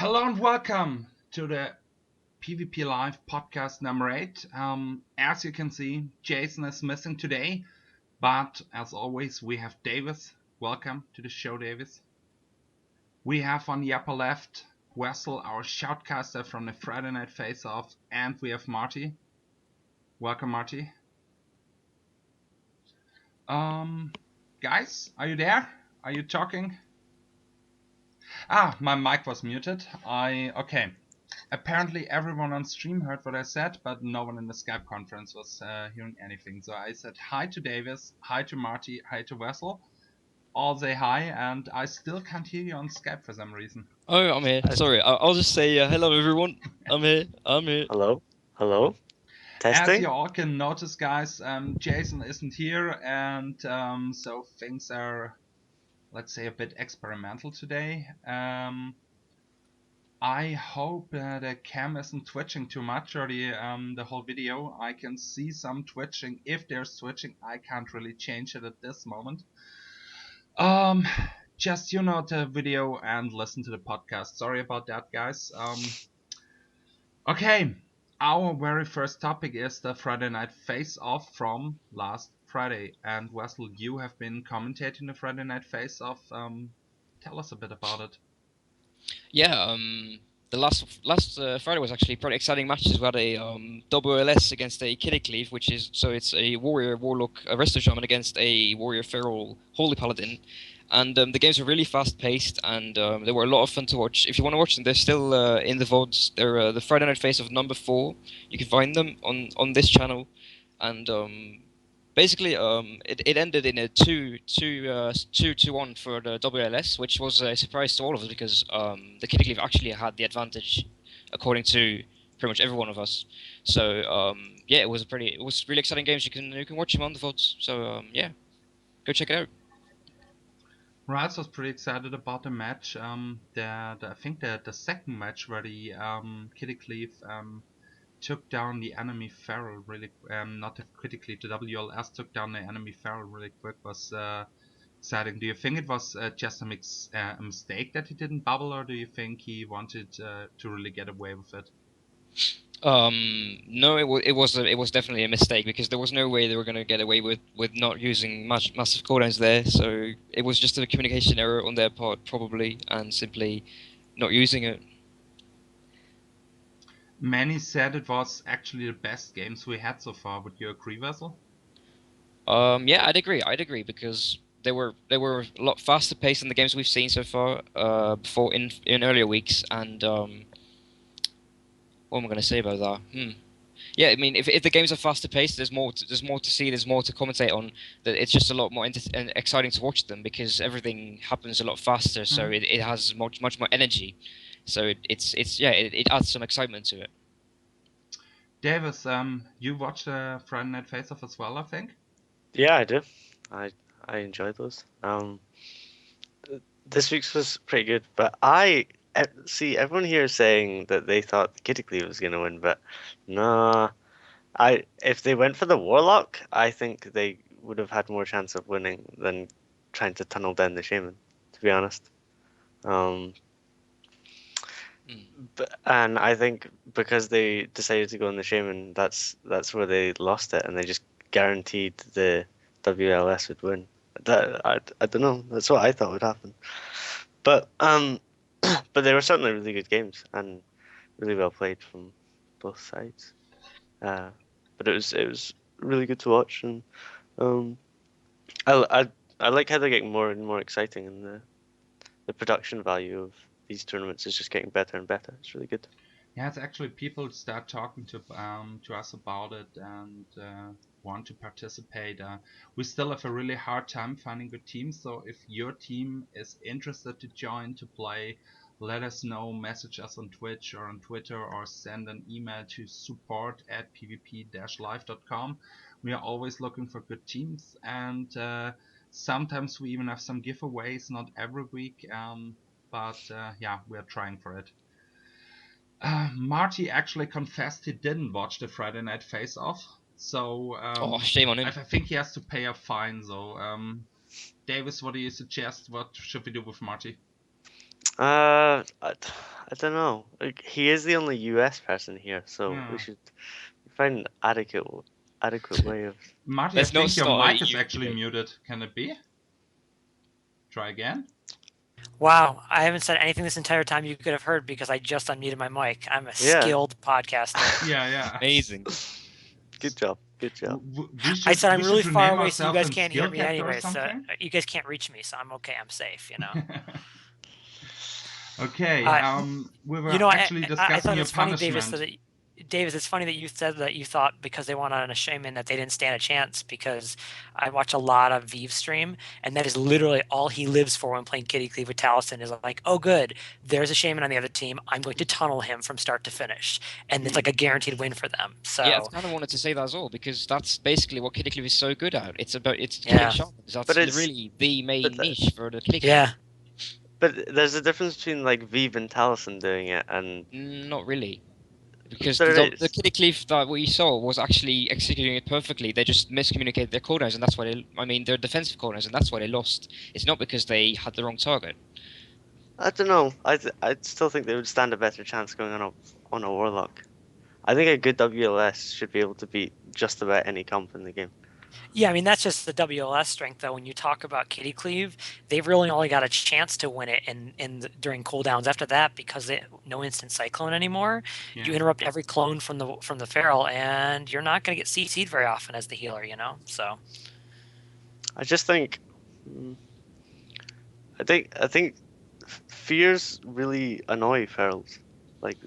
Hello and welcome to the PvP Live podcast number 8. As you can see, Jason is missing today, but as always, we have Davis. Welcome to the show, Davis. We have on the upper left Vhell, our shoutcaster from the Friday Night Face Off, and we have Marty. Welcome, Marty. Guys, are you there? Are you talking? My mic was muted. Okay. Apparently everyone on stream heard what I said, but no one in the Skype conference was hearing anything. So I said hi to Davis, hi to Marty, hi to Vhell. All say hi, and I still can't hear you on Skype for some reason. Oh, I'm here. Sorry, I'll just say hello, everyone. I'm here. Hello. Testing. As you all can notice, guys, Jason isn't here, and so things are, let's say, a bit experimental today. I hope the cam isn't twitching too much, or the whole video. I can see some twitching. If there's twitching, I can't really change it at this moment. Just the video and listen to the podcast. Sorry about that, guys. Okay, our very first topic is the Friday Night Face Off from last Friday. And Vhell, you have been commentating the Friday Night Face Off. Tell us a bit about it. Yeah, the last Friday was actually pretty exciting matches. We had a WLS against a Kiddicleave, which is it's a warrior warlock resto shaman against a warrior feral holy paladin, and the games were really fast paced and they were a lot of fun to watch. If you want to watch them, they're still in the VODs. They're the Friday Night Face of number 4. You can find them on this channel, and basically, it ended in a 2-1 for the WLS, which was a surprise to all of us because the Kiddicleave actually had the advantage, according to pretty much every one of us. So yeah, it was really exciting games. You can watch them on the VODs. So yeah, go check it out. Rice was pretty excited about the match. I think the second match where the Kiddicleave took down the enemy feral really, not the Kiddicleave, the WLS took down the enemy feral really quick was exciting. Do you think it was just a mistake that he didn't bubble, or do you think he wanted to really get away with it? No, it was definitely a mistake because there was no way they were going to get away with not using massive cooldowns there. So it was just a communication error on their part, probably, and simply not using it. Many said it was actually the best games we had so far. Would you agree, Vhell? Yeah, I'd agree because they were a lot faster paced than the games we've seen so far before in earlier weeks. And what am I going to say about that? Yeah, I mean, if the games are faster paced, there's more to see, there's more to commentate on. That it's just a lot more exciting to watch them because everything happens a lot faster, so it has much more energy. So it adds some excitement to it. Davis, you watched the Friday Night Face Off as well, I think. Yeah, I do. I enjoyed those. This week's was pretty good, but I see everyone here saying that they thought the Kiddicleave was gonna win, but nah. If they went for the Warlock, I think they would have had more chance of winning than trying to tunnel down the Shaman, to be honest. And I think because they decided to go on the Shaman, that's where they lost it, and they just guaranteed the WLS would win. I don't know. That's what I thought would happen. But but they were certainly really good games and really well played from both sides. But it was really good to watch, and I like how they're getting more and more exciting, and the production value of these tournaments is just getting better and better. It's really good. Yeah, it's actually people start talking to us about it and want to participate. We still have a really hard time finding good teams, so if your team is interested to join to play, let us know, message us on Twitch or on Twitter, or send an email to support@pvp-live.com. We are always looking for good teams, and sometimes we even have some giveaways, not every week, but yeah, we are trying for it. Marty actually confessed he didn't watch the Friday Night Face Off, so shame on him. I think he has to pay a fine. So, Davis, what do you suggest? What should we do with Marty? I don't know. Like, he is the only US person here, so we Yeah. should find an adequate way of. Marty, I Let's not think your start a mic is EU actually debate. muted. Can it be? Try again. Wow, I haven't said anything this entire time you could have heard because I just unmuted my mic. I'm a Yeah. skilled podcaster. Yeah. Amazing. Good job. Good job. We should. I said I'm we really should far rename away, so you ourselves guys in can't hear Skill me Captor or anyway. So something. you guys can't reach me, so I'm okay. I'm safe. Okay. We were actually I discussing thought your it's funny, punishment. Davis, it's funny that you said that you thought because they went on a shaman that they didn't stand a chance, because I watch a lot of Vive stream, and that is literally all he lives for when playing Kitty Cleave with Taliesin is like, oh good, there's a shaman on the other team, I'm going to tunnel him from start to finish, and it's like a guaranteed win for them. So Yeah, I kind of wanted to say that as well, because that's basically what Kitty Cleave is so good at. It's Yeah. killing shamans. That's But it's- really the main but the- niche for the Kitty Cleave. yeah, But there's a difference between like Vive and Taliesin doing it, and Not really. Because There the is. Kitty Cleave that we saw was actually executing it perfectly. They just miscommunicated their coders, and that's why their defensive coders, and that's why they lost. It's not because they had the wrong target. I don't know. I still think they would stand a better chance going on a Warlock. I think a good WLS should be able to beat just about any comp in the game. yeah. I mean, that's just the WLS strength, though. When you talk about Kitty Cleave, they've really only got a chance to win it during cooldowns. After that, because no instant cyclone anymore, Yeah. you interrupt every clone from the feral, and you're not going to get CC'd very often as the healer. So. I just think. I think fears really annoy ferals. Like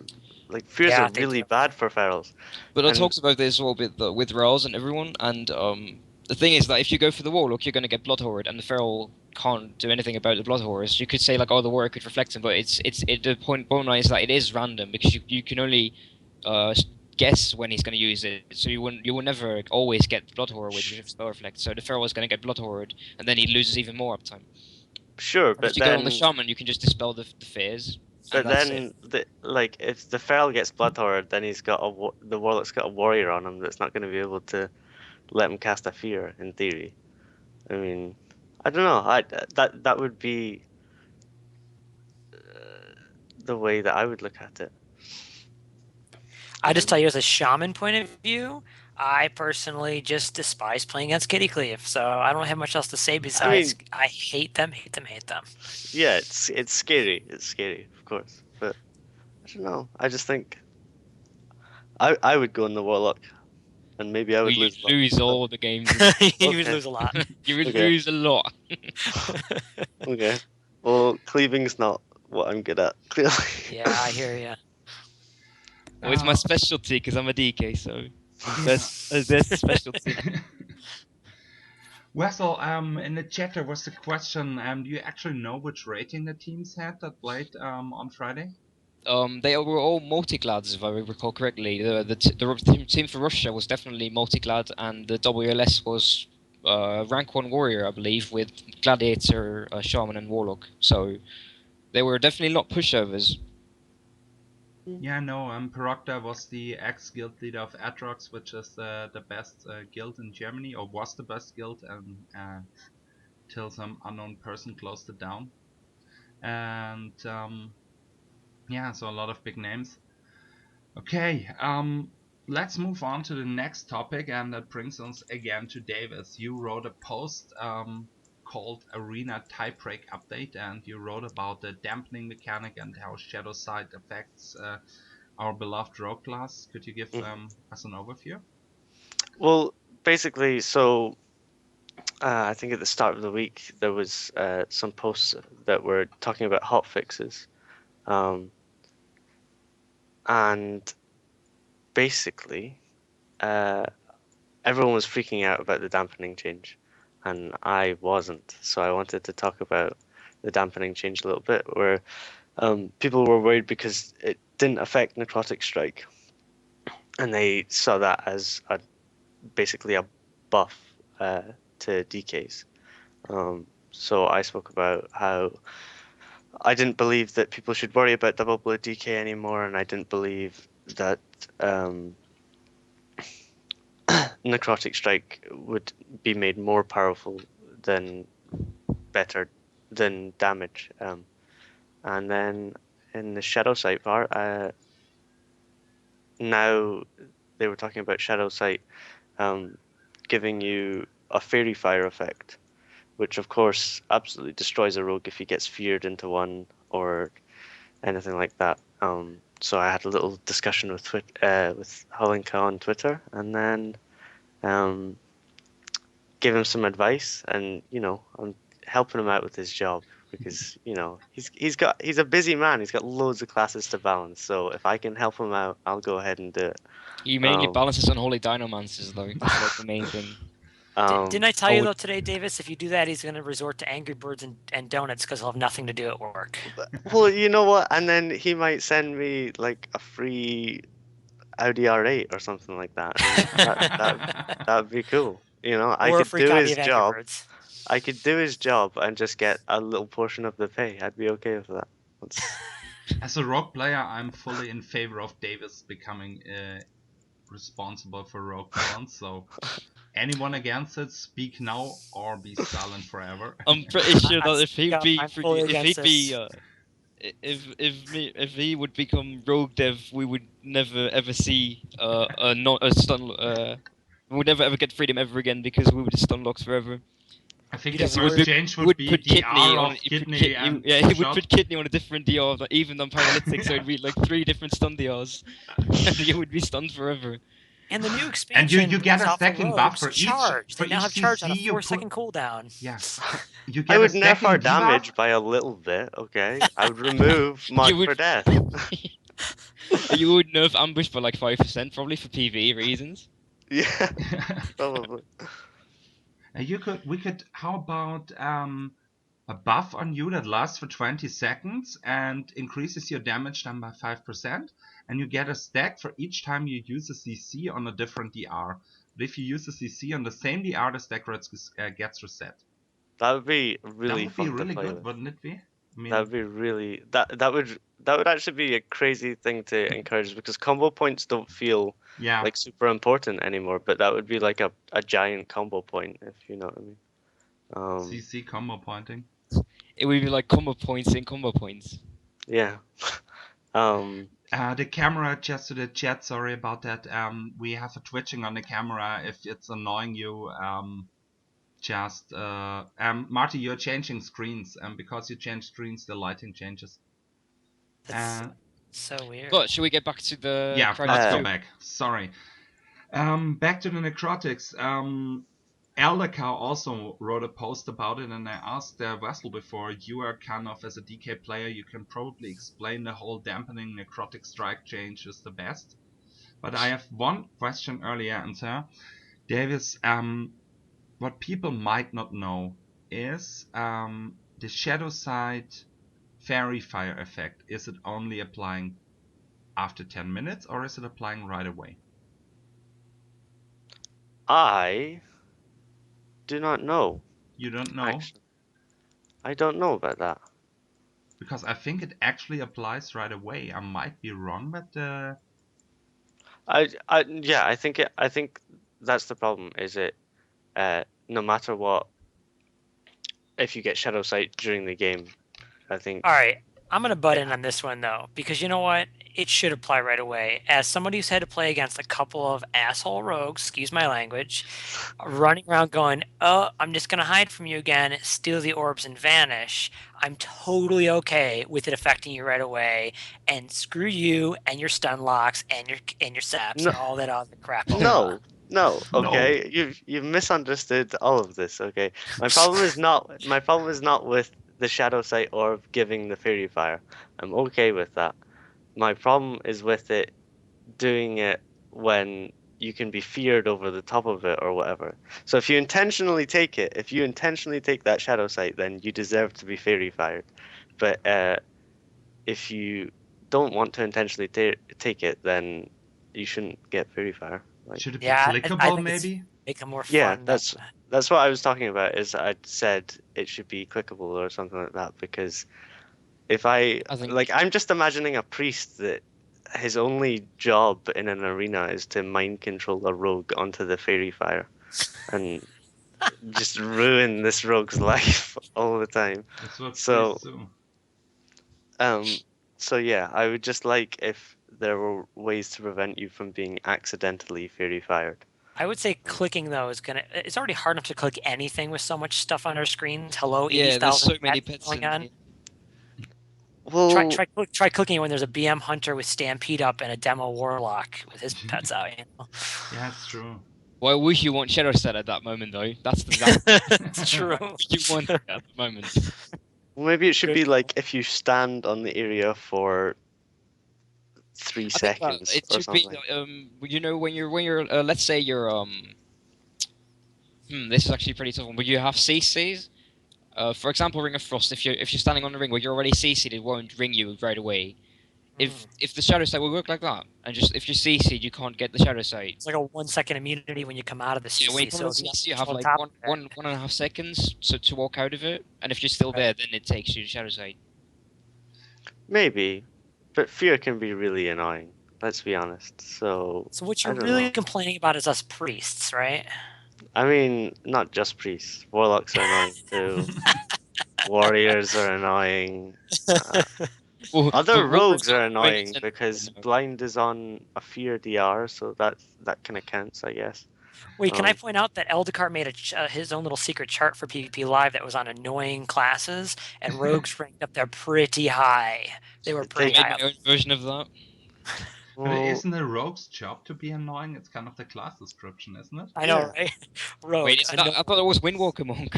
fears Yeah, are they really do. bad for ferals. But I And- talked about this all with Rails and everyone, and the thing is that if you go for the Warlock, you're going to get Blood Horde, and the Feral can't do anything about the Blood Horrors. You could say like, oh, the Warrior could reflect them, but the bottom line is that it is random, because you can only guess when he's going to use it, so you will never always get Blood Horror with spell reflect. So the Feral is going to get Blood Horde, and then he loses even more uptime. Sure, And but if you go on the Shaman, you can just dispel the fears. But and that's then, it. if the feral gets Blood Horde, then the Warlock's got a warrior on him that's not going to be able to let him cast a fear. In theory, I mean, I don't know. That would be the way that I would look at it. I just tell you, as a shaman point of view, I personally just despise playing against Kitty Cleave. So I don't have much else to say besides I hate them. Yeah, it's scary. It's scary, of course. But I don't know. I just think I would go in the Warlock, and maybe I would You'd lose. lose all the games. You would Okay. lose a lot. You would Okay. lose a lot. Okay. Well, cleaving's not what I'm good at. Clearly. Yeah, I hear you. Well, it's my specialty because I'm a DK, so that's a specialty. Wessel, in the chat there was a question. Do you actually know which rating the teams had that played on Friday? They were all multi-clads, if I recall correctly. The team for Russia was definitely multi-clad, and the WLS was rank 1 warrior, I believe, with gladiator, shaman, and warlock. So they were definitely not pushovers. Yeah, no. Perocta was the ex-guild leader of Atrox, which is the best guild in Germany, or was the best guild, till some unknown person closed it down. And yeah, so a lot of big names. Okay, let's move on to the next topic, and that brings us again to Davis. You wrote a post called Arena Tiebreak Update, and you wrote about the dampening mechanic and how Shadow Side affects our beloved rogue class. Could you give us an overview? Well, basically, so I think at the start of the week there was some posts that were talking about hot fixes, and basically everyone was freaking out about the dampening change, and I wasn't. So I wanted to talk about the dampening change a little bit, where people were worried because it didn't affect Necrotic Strike, and they saw that as basically a buff to DKs. So I spoke about how I didn't believe that people should worry about double bloat DK anymore, and I didn't believe that Necrotic Strike would be made more powerful than damage. And then in the Shadow Sight part, now they were talking about Shadow Sight giving you a Fairy Fire effect, which of course absolutely destroys a rogue if he gets feared into one or anything like that. So I had a little discussion with Holinka on Twitter, and then gave him some advice, and I'm helping him out with his job because he's a busy man. He's got loads of classes to balance. So if I can help him out, I'll go ahead and do it. You mainly balances Unholy Dinomancers, though. That's like the main thing. Didn't I tell you though today, Davis? If you do that, he's going to resort to Angry Birds and donuts because he'll have nothing to do at work. Well, you know what? And then he might send me like a free Audi R8 or something like that. That'd be cool. I Or a could free do copy his of Angry job. Birds. I could do his job and just get a little portion of the pay. I'd be okay with that. As a rogue player, I'm fully in favor of Davis becoming responsible for rogue balance. So anyone against it, speak now or be silent forever. I'm pretty sure that if he would become rogue dev, we would never ever see a stun. We would never ever get freedom ever again because we would just stun locks forever. I think Because the first change would be DR of kidney and he would put kidney on a different DR, even on paralytic, so it'd be like 3 different stun DRs, and you would be stunned forever. And the new expansion, and you get a stacking buff for charge. They now have charge on a CC 4-second cooldown. Yeah, you get I would nerf our debuff. damage by a little bit. Okay, I would remove Mark for Death. You would nerf ambush by like 5%, probably for PvE reasons. Yeah, probably. How about a buff on you that lasts for 20 seconds and increases your damage done by 5%, and you get a stack for each time you use a CC on a different DR. But if you use a CC on the same DR, the stack gets reset. That would be really fun. That would be really to play good, with. wouldn't it be? I mean, that would be really that would actually be a crazy thing to encourage because combo points don't feel like super important anymore. But that would be like a giant combo point, if you know what I mean. CC combo pointing. It would be like combo points in combo points. Yeah. The camera, just to the chat, sorry about that. We have a twitching on the camera. If it's annoying you, Marty, you're changing screens. Because you change screens, the lighting changes. That's so weird. But should we get back to the? Yeah, let's go back. Sorry. Back to the necrotics. Elder Cow also wrote a post about it, and I asked Vhell before, you are kind of, as a DK player, you can probably explain the whole dampening necrotic strike change is the best. But I have one question earlier, answer. Davis, what people might not know is the shadow side fairy fire effect. Is it only applying after 10 minutes, or is it applying right away? I do not know. You don't know? Actually, I don't know about that. Because I think it actually applies right away. I might be wrong, but I think that's the problem. Is it no matter what, if you get shadow sight during the game, I think. All right, I'm gonna butt in on this one though, because you know what? It should apply right away. As somebody who's had to play against a couple of asshole rogues, excuse my language, running around going, "Oh, I'm just gonna hide from you again, steal the orbs and vanish." I'm totally okay with it affecting you right away, and screw you and your stun locks and your saps and all that other crap. No, okay, you've misunderstood all of this. Okay, my problem is not with the shadow sight orb giving the fairy fire. I'm okay with that. My problem is with it doing it when you can be feared over the top of it or whatever. So if you intentionally take that shadow sight, then you deserve to be fairy fired. But if you don't want to intentionally take it, then you shouldn't get fairy fire. Should it be clickable, maybe? Make it more fun. Yeah, that's what I was talking about. Is I said it should be clickable or something like that, because if I'm just imagining a priest that his only job in an arena is to mind control a rogue onto the fairy fire and just ruin this rogue's life all the time. That's what so So yeah, I would just like if there were ways to prevent you from being accidentally Fury fired. I would say clicking though is gonna. It's already hard enough to click anything with so much stuff on our screens. Hello, Yeah, there's 80,000 so many pets pets going in on. here. Well, Try clicking when there's a BM hunter with Stampede up and a demo warlock with his pets out. Yeah, it's true. Why would you want Shadow Set at that moment, though? That's the It's true. you want it at the moment. maybe it should be Good like if you stand on the area for 3 I think that seconds it or should be, something. you know, when you're let's say you're this is actually pretty tough one. But you have CCs. For example, Ring of Frost. If you're standing on the ring where you're already CC'd, it won't ring you right away. If the Shadow Sight will work like that, and just if you're CC'd, you can't get the Shadow Sight. It's like a 1 second immunity when you come out of the CC. Yeah, when you come so to if CC, you you're have on like top one, of it- one, 1.5 seconds to walk out of it, and if you're still there, then it takes you to Shadow Sight. Maybe, but fear can be really annoying. Let's be honest. So So what I you're don't really know. complaining about is us priests, right? I mean, not just priests. Warlocks are annoying too. Warriors are annoying. Well, Other but rogues are Warriors annoying and- because no. blind is on a fear DR, so that kind of counts, I guess. Wait, can I Um, point out that Eldikar made his own little secret chart for PvP Live that was on annoying classes, and rogues ranked up there pretty high. They were They pretty I high made up. my own version of that. But well, isn't a rogue's job to be annoying? It's kind of the class description, isn't it? I know, Yeah. right? Rogue. Wait, it's not, I thought it was Windwalker Monk.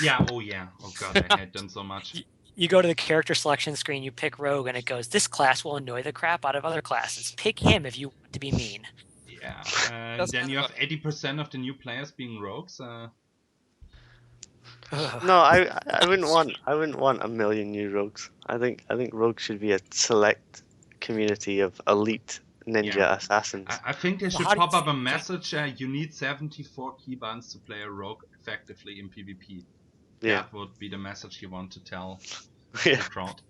Yeah, oh yeah. Oh god, I hate them so much. You go to the character selection screen, you pick Rogue, and it goes, this class will annoy the crap out of other classes. Pick him if you want to be mean. Yeah, and That's then kind you of have 80% of the new players being rogues. no, I wouldn't want a million new rogues. I think rogues should be a select community of elite ninja Yeah. assassins. I think they So should how do you pop up a think- message. You need 74 keybinds to play a rogue effectively in PvP. Yeah. That would be the message you want to tell Yeah. the crowd.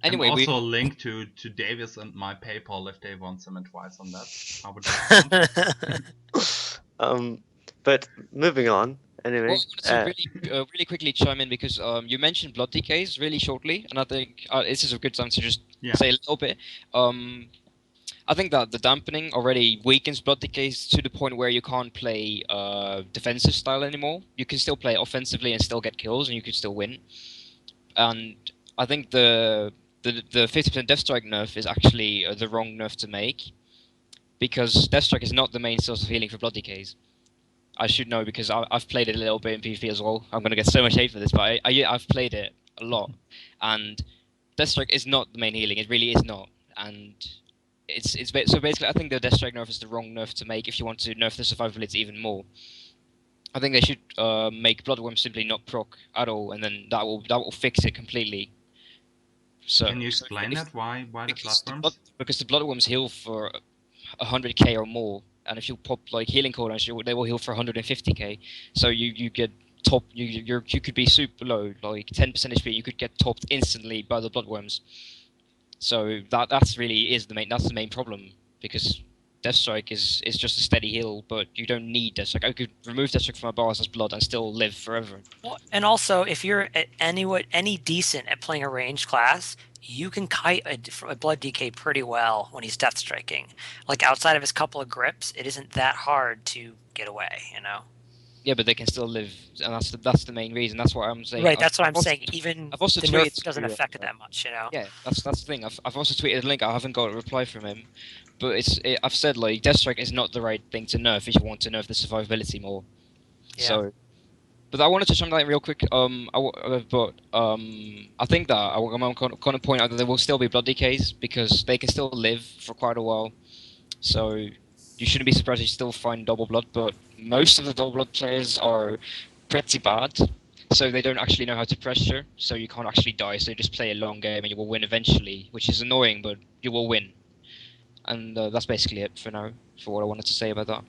Anyway, and we also a link to Davis and my PayPal if they want some advice on that. How would that sound? But moving on. Anyway, well, I wanted to really quickly chime in because you mentioned blood decays really shortly, and I think this is a good time to just Yeah. say a little bit. I think that the dampening already weakens blood decays to the point where you can't play defensive style anymore. You can still play offensively and still get kills, and you can still win. And I think the 50% Death Strike nerf is actually the wrong nerf to make, because Death Strike is not the main source of healing for blood decays. I should know because I've played it a little bit in PvP as well. I'm gonna get so much hate for this, but I've played it a lot, and Death Strike is not the main healing. It really is not, and so basically I think the Death Strike nerf is the wrong nerf to make if you want to nerf the survivability even more. I think they should make Bloodworm simply not proc at all, and then that will fix it completely. So Can you explain that? Why the bloodworms? Because the Bloodworms heal for 100k or more, and if you pop like healing cooldowns, they will heal for 150k. So you get top. You could be super low, like 10% HP. You could get topped instantly by the Bloodworms. So that's really is the main problem, because Death Strike is just a steady heal, but you don't need Death Strike. I could remove Death Strike from my bars as blood and still live forever. Well, and also, if you're any decent at playing a ranged class, you can kite a blood DK pretty well when he's death striking. Like outside of his couple of grips, it isn't that hard to get away, you know. Yeah, but they can still live, and that's the main reason. That's what I'm saying. Right, that's what I'm saying. Even I've also the tweeted nerf doesn't affect it that much, you know. Yeah, that's the thing. I've also tweeted a link. I haven't got a reply from him, but I've said like Death Strike is not the right thing to nerf if you want to nerf the survivability more. Yeah. So, but I wanted to touch on that real quick. I think that I'm going to point out that there will still be blood decays because they can still live for quite a while. So you shouldn't be surprised if you still find double blood, but most of the double blood players are pretty bad. So they don't actually know how to pressure, so you can't actually die. So you just play a long game and you will win eventually, which is annoying, but you will win. And that's basically it for now, for what I wanted to say about that.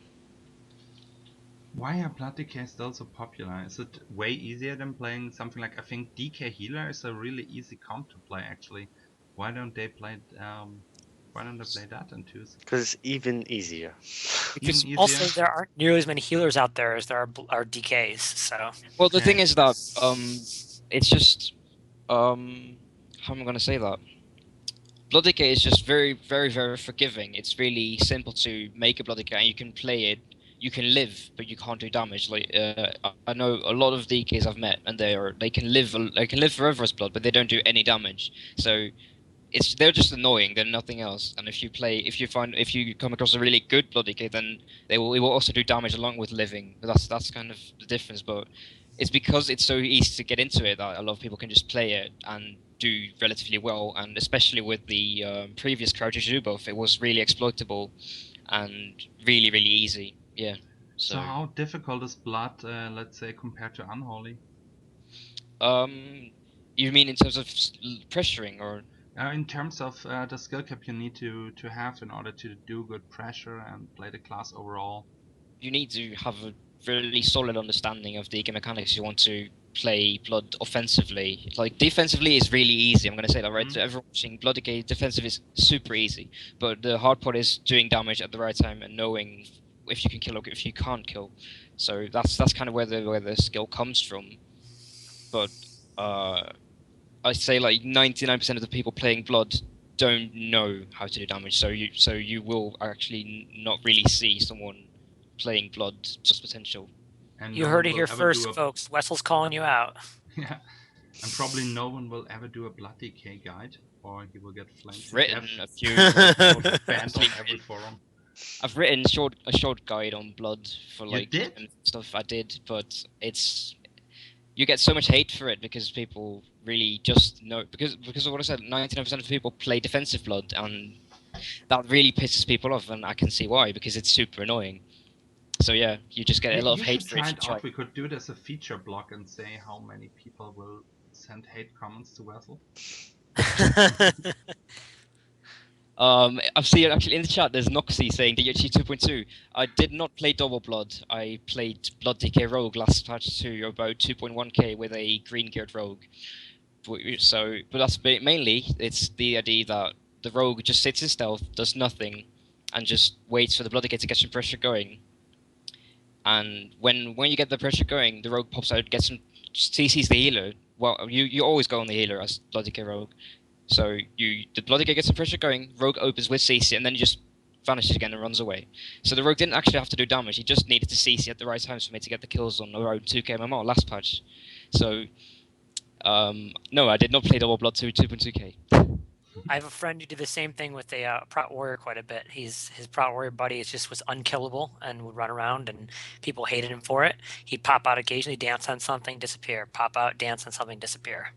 Why are blood DK still so popular? Is it way easier than playing something like, I think DK Healer is a really easy comp to play actually. Why don't they play that in twos? Because it's even easier. Because Even easier? Also, there aren't nearly as many healers out there as there are DKs. So well, the thing is that it's just how am I going to say that? Blood Decay is just very, very, very forgiving. It's really simple to make a Blood Decay, and you can play it. You can live, but you can't do damage. Like I know a lot of DKs I've met, and they can live forever as Blood, but they don't do any damage. So they're just annoying. They're nothing else. And if you come across a really good Blood Decay, then it will also do damage along with living. But that's kind of the difference. But it's because it's so easy to get into it that a lot of people can just play it and do relatively well. And especially with the previous characters who do both, it was really exploitable and really, really easy. Yeah. So how difficult is Blood, let's say, compared to Unholy? You mean in terms of pressuring or? In terms of the skill cap you need to have in order to do good pressure and play the class overall. You need to have a really solid understanding of the game mechanics. You want to play Blood offensively. Like defensively is really easy. I'm going to say that right. So everyone watching Blood Decay, defensive is super easy, but the hard part is doing damage at the right time and knowing if you can kill or if you can't kill. So that's kind of where the skill comes from. But I'd say like 99% of the people playing Blood don't know how to do damage. So you will actually not really see someone playing Blood just potential. And You no heard one it will here ever first, do a- folks. Wessel's calling you out. Yeah, and probably no one will ever do a Blood Decay guide, or he will get flamed to Written death. a few. Banned on every forum. I've written a short guide on Blood for You like did? and stuff. I did, but you get so much hate for it because people really just know because of what I said. 99% of people play defensive Blood, and that really pisses people off, and I can see why because it's super annoying. So yeah, you just get a lot of You hate should for it. find out. We could do it as a feature block and say how many people will send hate comments to Vessel. I've seen actually in the chat. There's Noxy saying DHC 2.2. I did not play Double Blood. I played Blood DK Rogue last patch to about 2.1k with a green geared Rogue. So, but that's mainly it's the idea that the Rogue just sits in stealth, does nothing, and just waits for the Blood DK to get some pressure going. And when you get the pressure going, the Rogue pops out, gets some CCs the healer. Well, you always go on the healer as Blood DK Rogue. So the Blood Decay gets some pressure going, Rogue opens with CC, and then he just vanishes again and runs away. So the Rogue didn't actually have to do damage, he just needed to CC at the right times for me to get the kills on around 2k MMR last patch. So, no, I did not play Double Blood 2.2k. I have a friend who did the same thing with a Prot Warrior quite a bit. His Prot Warrior buddy was unkillable and would run around, and people hated him for it. He'd pop out occasionally, dance on something, disappear. Pop out, dance on something, disappear.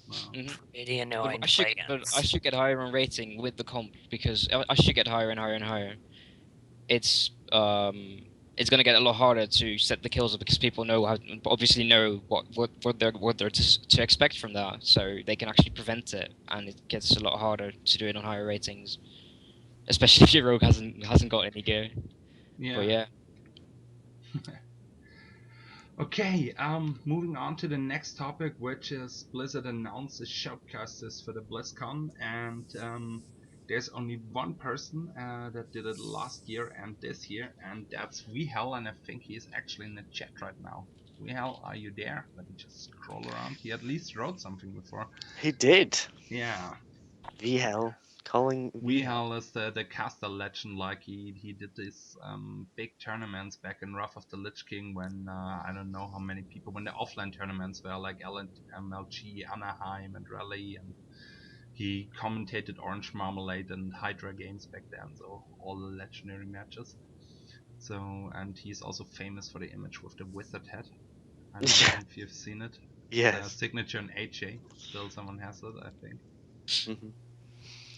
Wow. Pretty annoying But to play against. I should get higher on rating with the comp because I should get higher and higher and higher. It's going to get a lot harder to set the kills up because people obviously know what they're to expect from that, so they can actually prevent it, and it gets a lot harder to do it on higher ratings, especially if your rogue hasn't got any gear. Yeah. But yeah. Okay, moving on to the next topic, which is Blizzard announced the shoutcasters for the BlizzCon, and there's only one person that did it last year and this year, and that's Vhell, and I think he's actually in the chat right now. Vhell, are you there? Let me just scroll around. He at least wrote something before. He did. Yeah. Vhell. Calling Vhell is the caster legend. Like he did these big tournaments back in Wrath of the Lich King when I don't know how many people, when the offline tournaments were like MLG, Anaheim and Raleigh, and he commentated Orange Marmalade and Hydra games back then, so all the legendary matches. So, and he's also famous for the image with the wizard head. I don't know if you've seen it. Yes. The signature in HA. Still someone has it, I think. Mm-hmm.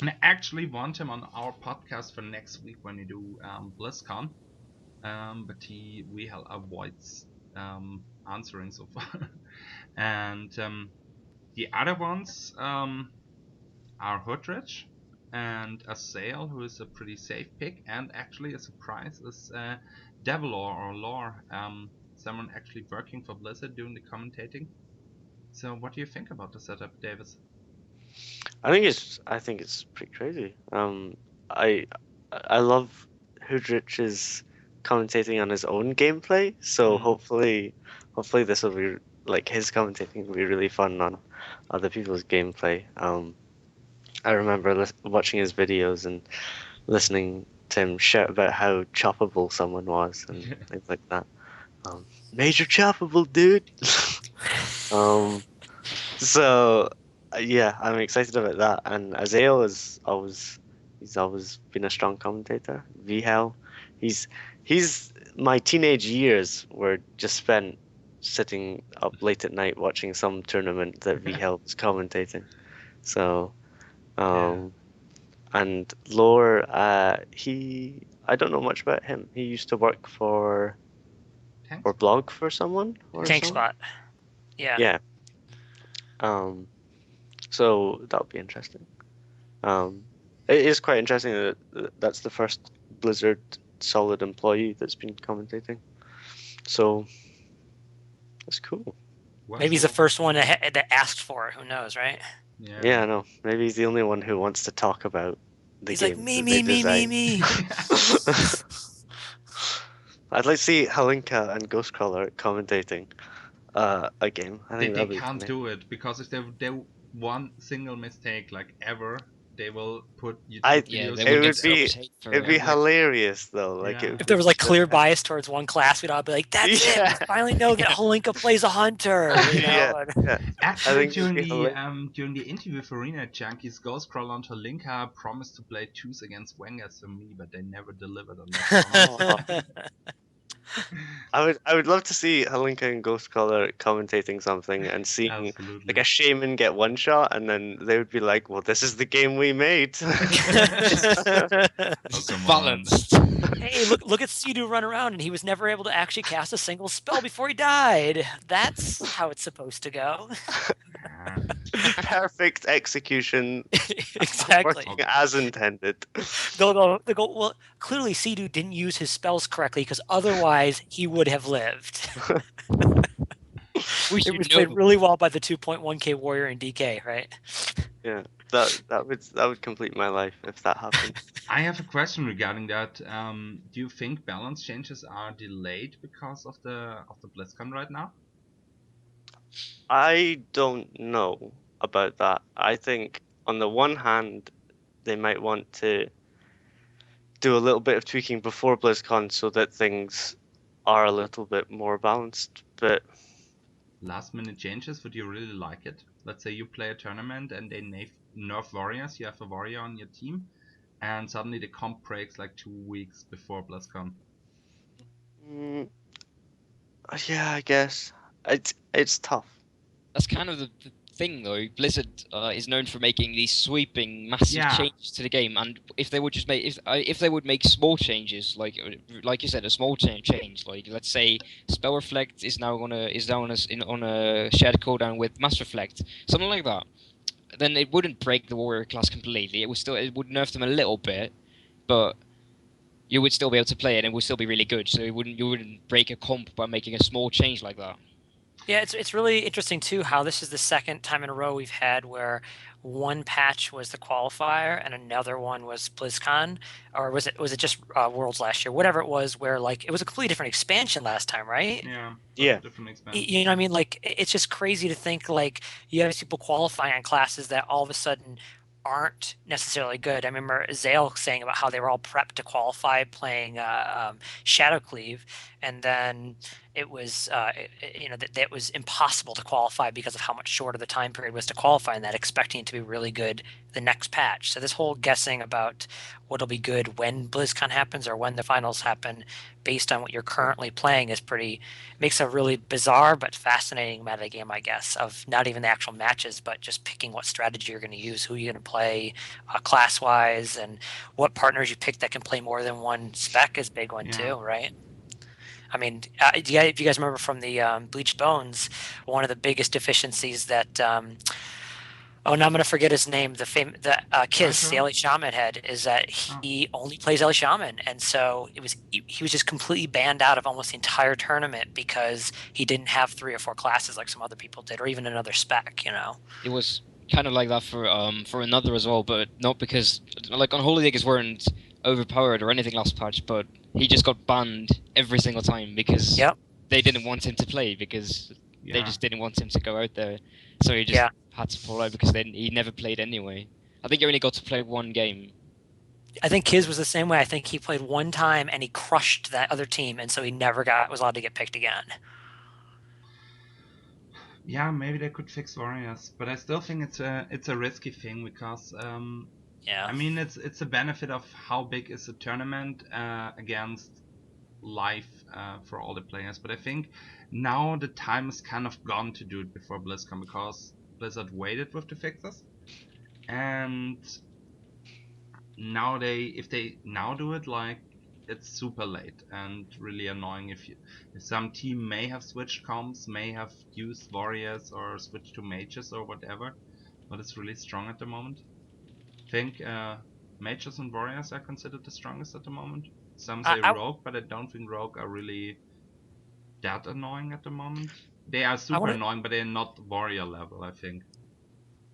And I actually want him on our podcast for next week when we do BlizzCon, but Vhell avoids answering so far. And the other ones are Hoodrych and Azael, who is a pretty safe pick, and actually a surprise is Devolore or Lore, someone actually working for Blizzard doing the commentating. So what do you think about the setup, Davis? I think it's pretty crazy. I love Hoodrich's commentating on his own gameplay, so hopefully this will be like his commentating would be really fun on other people's gameplay. I remember watching his videos and listening to him shout about how choppable someone was and things like that. Major choppable, dude. So yeah, I'm excited about that. And Azael he's always been a strong commentator. Vhell, he's my teenage years were just spent sitting up late at night watching some tournament that Vhell was commentating. So, and Lore, I don't know much about him. He used to work for or blog for someone or Tank something. Spot. Yeah. Yeah. So that'll be interesting. It is quite interesting that that's the first Blizzard solid employee that's been commentating. So that's cool. Maybe he's the first one that asked for it. Who knows, right? Yeah, I know. Maybe he's the only one who wants to talk about the He's game. like, me. I'd like to see Halinka and Ghostcrawler commentating a game. I think they that'd be can't funny. do it because if they one single mistake like ever, they will put YouTube Yeah, videos. they It would would get be so hate for it'd it. be Like- hilarious though. Like Yeah. If there was like clear bias towards one class, we'd all be like, "That's it! Yeah. We finally know that Holinka plays a hunter." You know? Yeah. Actually, think it'd be during the interview with Arena Junkies, Ghostcrawler and Halinka promised to play twos against Wengers and me, but they never delivered on that promise. I would love to see Halinka and Ghostcrawler commentating something and seeing Absolutely. like a shaman get one shot, and then they would be like, "Well, this is the game we made." Oh, come on. Balanced. Hey, look at Sidhu run around, and he was never able to actually cast a single spell before he died. That's how it's supposed to go. Yeah. Perfect execution, Exactly. working as intended. They'll go, well, clearly Sidhu didn't use his spells correctly because otherwise he would have lived. We It should was know. played really well by the 2.1k warrior in DK, right? Yeah, that would complete my life if that happened. I have a question regarding that. Do you think balance changes are delayed because of the BlizzCon right now? I don't know about that. I think on the one hand, they might want to do a little bit of tweaking before BlizzCon so that things are a little bit more balanced. But Last minute changes, would you really like it? Let's say you play a tournament and they nerf warriors, you have a warrior on your team, and suddenly the comp breaks like 2 weeks before BlizzCon. yeah, I guess it's tough. That's kind of the thing, though. Blizzard is known for making these sweeping, massive Yeah. changes to the game, and if they would just make if they would make small changes, like you said, a small change, like let's say spell reflect is now on a shared cooldown with mass reflect, something like that, then it wouldn't break the warrior class completely. It would nerf them a little bit, but you would still be able to play it and it would still be really good. So you wouldn't break a comp by making a small change like that. Yeah, it's really interesting too how this is the second time in a row we've had where one patch was the qualifier and another one was BlizzCon, or was it just Worlds last year? Whatever it was, where like it was a completely different expansion last time, right? Yeah. Different expansion. You know what I mean? Like it's just crazy to think like you have people qualifying on classes that all of a sudden aren't necessarily good. I remember Azael saying about how they were all prepped to qualify playing Shadowcleave, and then it was that was impossible to qualify because of how much shorter the time period was to qualify, and that expecting it to be really good the next patch. So this whole guessing about what'll be good when BlizzCon happens or when the finals happen based on what you're currently playing is makes a really bizarre but fascinating metagame, I guess, of not even the actual matches, but just picking what strategy you're going to use, who you're going to play class-wise, and what partners you pick that can play more than one spec is a big one too, right? I mean, if you guys remember from the Bleached Bones, one of the biggest deficiencies that now I'm going to forget his name. The Kiz, the LA Shaman head, is that he only plays LA Shaman, and so he was just completely banned out of almost the entire tournament because he didn't have 3 or 4 classes like some other people did, or even another spec. It was kind of like that for another as well, but not because like on Holy Leaguers weren't overpowered or anything last patch, but he just got banned every single time because they didn't want him to play because They just didn't want him to go out there, so he just had to pull out because then he never played anyway. I think he only got to play one game. I think his was the same way. I think he played one time and he crushed that other team, and so he never was allowed to get picked again. Yeah, maybe they could fix Warriors, but I still think it's a risky thing because Yeah. I mean it's a benefit of how big is the tournament against live for all the players. But I think now the time is kind of gone to do it before BlizzCon because Blizzard waited with the fixes, and now if they now do it, like, it's super late and really annoying if some team may have switched comps, may have used warriors or switched to mages or whatever, but it's really strong at the moment. I think mages and warriors are considered the strongest at the moment. Some say rogue, but I don't think rogue are really that annoying at the moment. They are super annoying, but they're not warrior level, I think.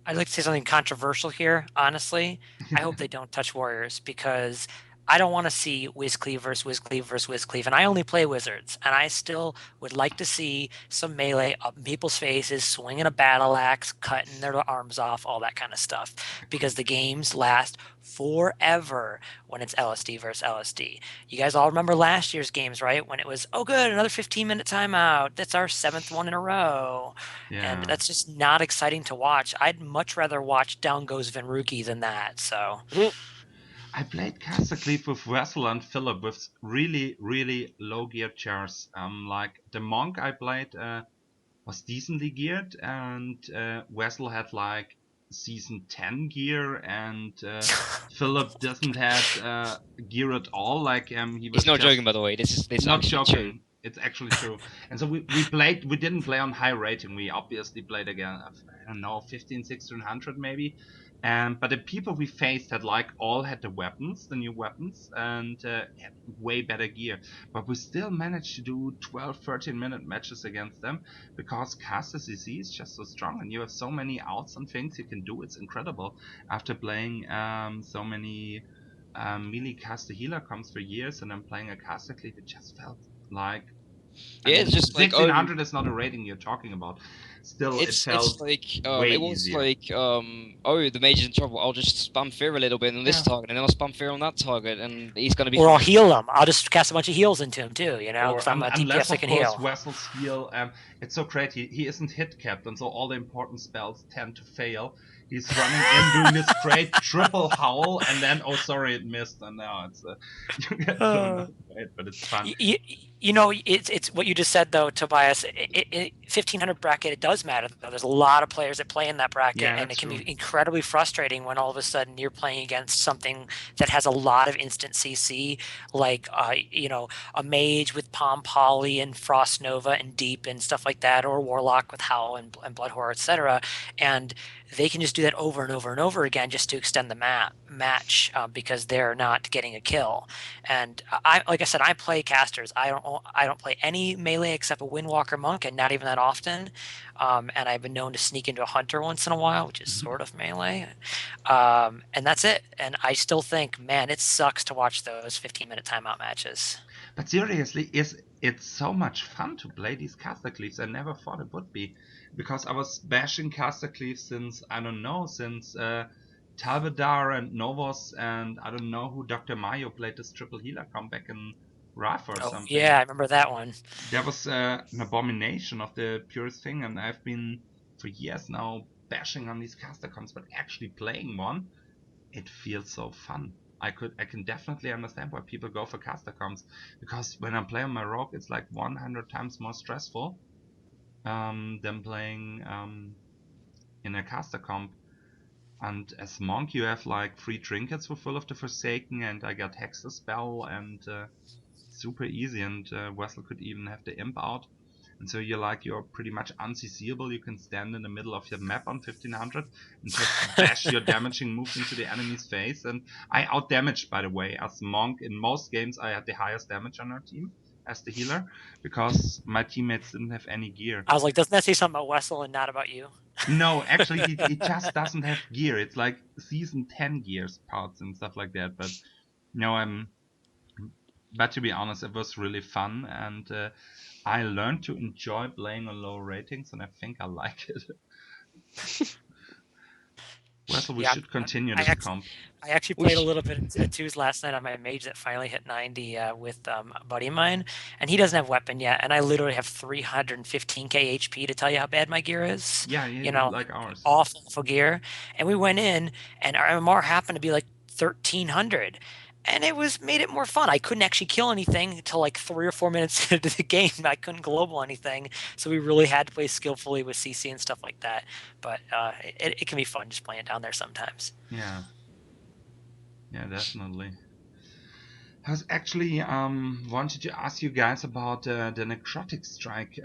I'd like to say something controversial here, honestly. I hope they don't touch Warriors because I don't want to see WizCleave versus WizCleave versus WizCleave, and I only play Wizards, and I still would like to see some melee up in people's faces, swinging a battle axe, cutting their arms off, all that kind of stuff, because the games last forever when it's LSD versus LSD. You guys all remember last year's games, right? When it was, oh good, another 15-minute timeout. That's our 7th one in a row. Yeah. And that's just not exciting to watch. I'd much rather watch Down Goes Venruki than that. So I played Castlecleave with Vhell and Philip with really, really low geared chairs. Like the monk I played was decently geared, and Vhell had like season 10 gear, and Philip doesn't have gear at all. Like he was He's not just joking, by the way. This is not actually joking. true. It's actually true. And so we didn't play on high rating. We obviously played again, I don't know, 15, 1600 maybe. But the people we faced had like all had the new weapons, and had way better gear. But we still managed to do 12, 13-minute matches against them because caster CC is just so strong, and you have so many outs and things you can do. It's incredible. After playing so many melee caster healer comps for years, and I'm playing a caster cleave, it just felt like, I mean, it's just like 1600 is not a rating you're talking about. Still, it felt like way it was easier. like the mage's in trouble. I'll just spam fear a little bit on this target, and then I'll spam fear on that target, and he's gonna be. Or I'll heal him. I'll just cast a bunch of heals into him too. You know, because I'm a unless, DPS that of can course, heal. Wessel's heal. It's so great. He isn't hit capped, and so all the important spells tend to fail. He's running in doing this great triple howl, and then, oh sorry, it missed, and now it's you get thrown out, but it's fun. You know, it's what you just said though, Tobias. 1500 bracket, it does matter though. There's a lot of players that play in that bracket, and it can be incredibly frustrating when all of a sudden you're playing against something that has a lot of instant CC, like you know, a mage with Palm Poly and Frost Nova and Deep and stuff like that, or Warlock with Howl and Blood Horror, etc. And they can just do that over and over and over again just to extend the match because they're not getting a kill. And like I said, I play casters. I don't play any melee except a Windwalker Monk, and not even that often. And I've been known to sneak into a Hunter once in a while, which is sort of melee. And that's it. And I still think, man, it sucks to watch those 15-minute timeout matches. But seriously, it's so much fun to play these caster cleaves. I never thought it would be, because I was bashing caster cleaves since, I don't know, since Talbadar and Novos, and I don't know who, Dr. Mayo played this triple healer comeback in Wrath or something. Yeah, I remember that one. That was an abomination of the purest thing, and I've been for years now bashing on these caster comps, but actually playing one, it feels so fun. I can definitely understand why people go for caster comps, because when I'm playing my rogue, it's like 100 times more stressful than playing in a caster comp. And as monk, you have like 3 trinkets for Full of the Forsaken, and I got Hexer spell, and super easy. And Vessel could even have the imp out, and so you're pretty much unCCable. You can stand in the middle of your map on 1500 and just bash your damaging moves into the enemy's face. And I outdamaged, by the way, as monk. In most games, I had the highest damage on our team as the healer, because my teammates didn't have any gear. I was like, doesn't that say something about Wessel and not about you? No, actually, he just doesn't have gear. It's like season 10 gears parts and stuff like that. But no, but to be honest, it was really fun, and I learned to enjoy playing on low ratings, and I think I like it. Well, so we Yeah, should continue I this actually, comp. I actually We played a sh- little bit of twos last night on my mage that finally hit 90 with a buddy of mine, and he doesn't have weapon yet, and I literally have 315k HP to tell you how bad my gear is. Yeah, You know, like ours. awful gear. And we went in, and our MMR happened to be like 1300. And it made it more fun. I couldn't actually kill anything until like 3 or 4 minutes into the game. I couldn't global anything, so we really had to play skillfully with CC and stuff like that. But it can be fun just playing down there sometimes. Yeah, yeah, definitely. I was actually wanted to ask you guys about the Necrotic Strike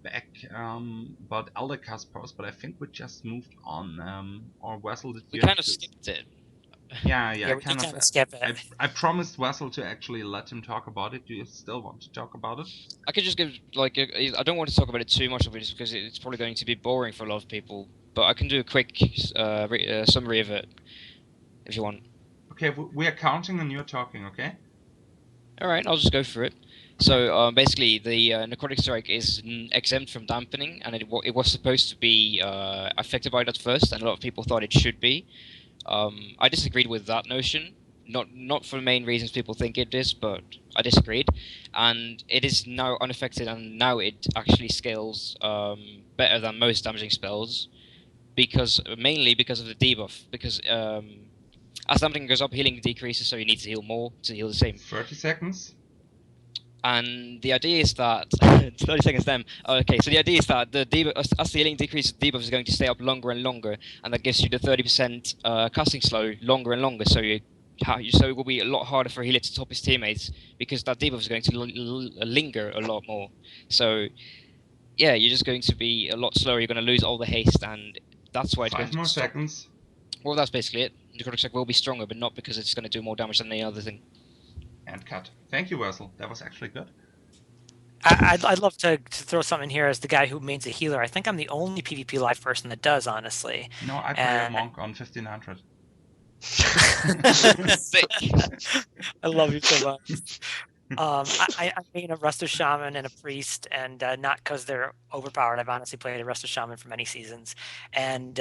back about Eldercast post, but I think we just moved on. Or Wessel, did we you kind have of to? skipped it. Yeah, Yeah, we did kind of. kind of skip it. I promised Wessel to actually let him talk about it. Do you still want to talk about it? I could just give like I don't want to talk about it too much of it just because it's probably going to be boring for a lot of people. But I can do a quick summary of it if you want. Okay, we are counting and you're talking. Okay. All right, I'll just go for it. So basically, the Necrotic Strike is exempt from dampening, and it was supposed to be affected by that first, and a lot of people thought it should be. I disagreed with that notion, not for the main reasons people think it is, but I disagreed, and it is now unaffected, and now it actually scales better than most damaging spells, mainly because of the debuff. Because as dampening goes up, healing decreases, so you need to heal more to heal the same. 30 seconds. And the idea is that 30 seconds then. Okay, so the idea is that the debuff, as the healing decreases, the debuff is going to stay up longer and longer, and that gives you the 30% casting slow longer and longer. So so it will be a lot harder for a healer to top his teammates because that debuff is going to linger a lot more. So yeah, you're just going to be a lot slower. You're going to lose all the haste, and that's why it's going 5 to more stop. seconds. Well, that's basically it. Necrotic Strike will be stronger, but not because it's going to do more damage than any other thing. And cut. Thank you, Wessel. That was actually good. I'd love to throw something here as the guy who mains a healer. I think I'm the only PvP live person that does, honestly. No, I play a monk on 1500. Sick. I love you so much. I mean a Resto Shaman and a Priest, and not because they're overpowered. I've honestly played a Resto Shaman for many seasons, and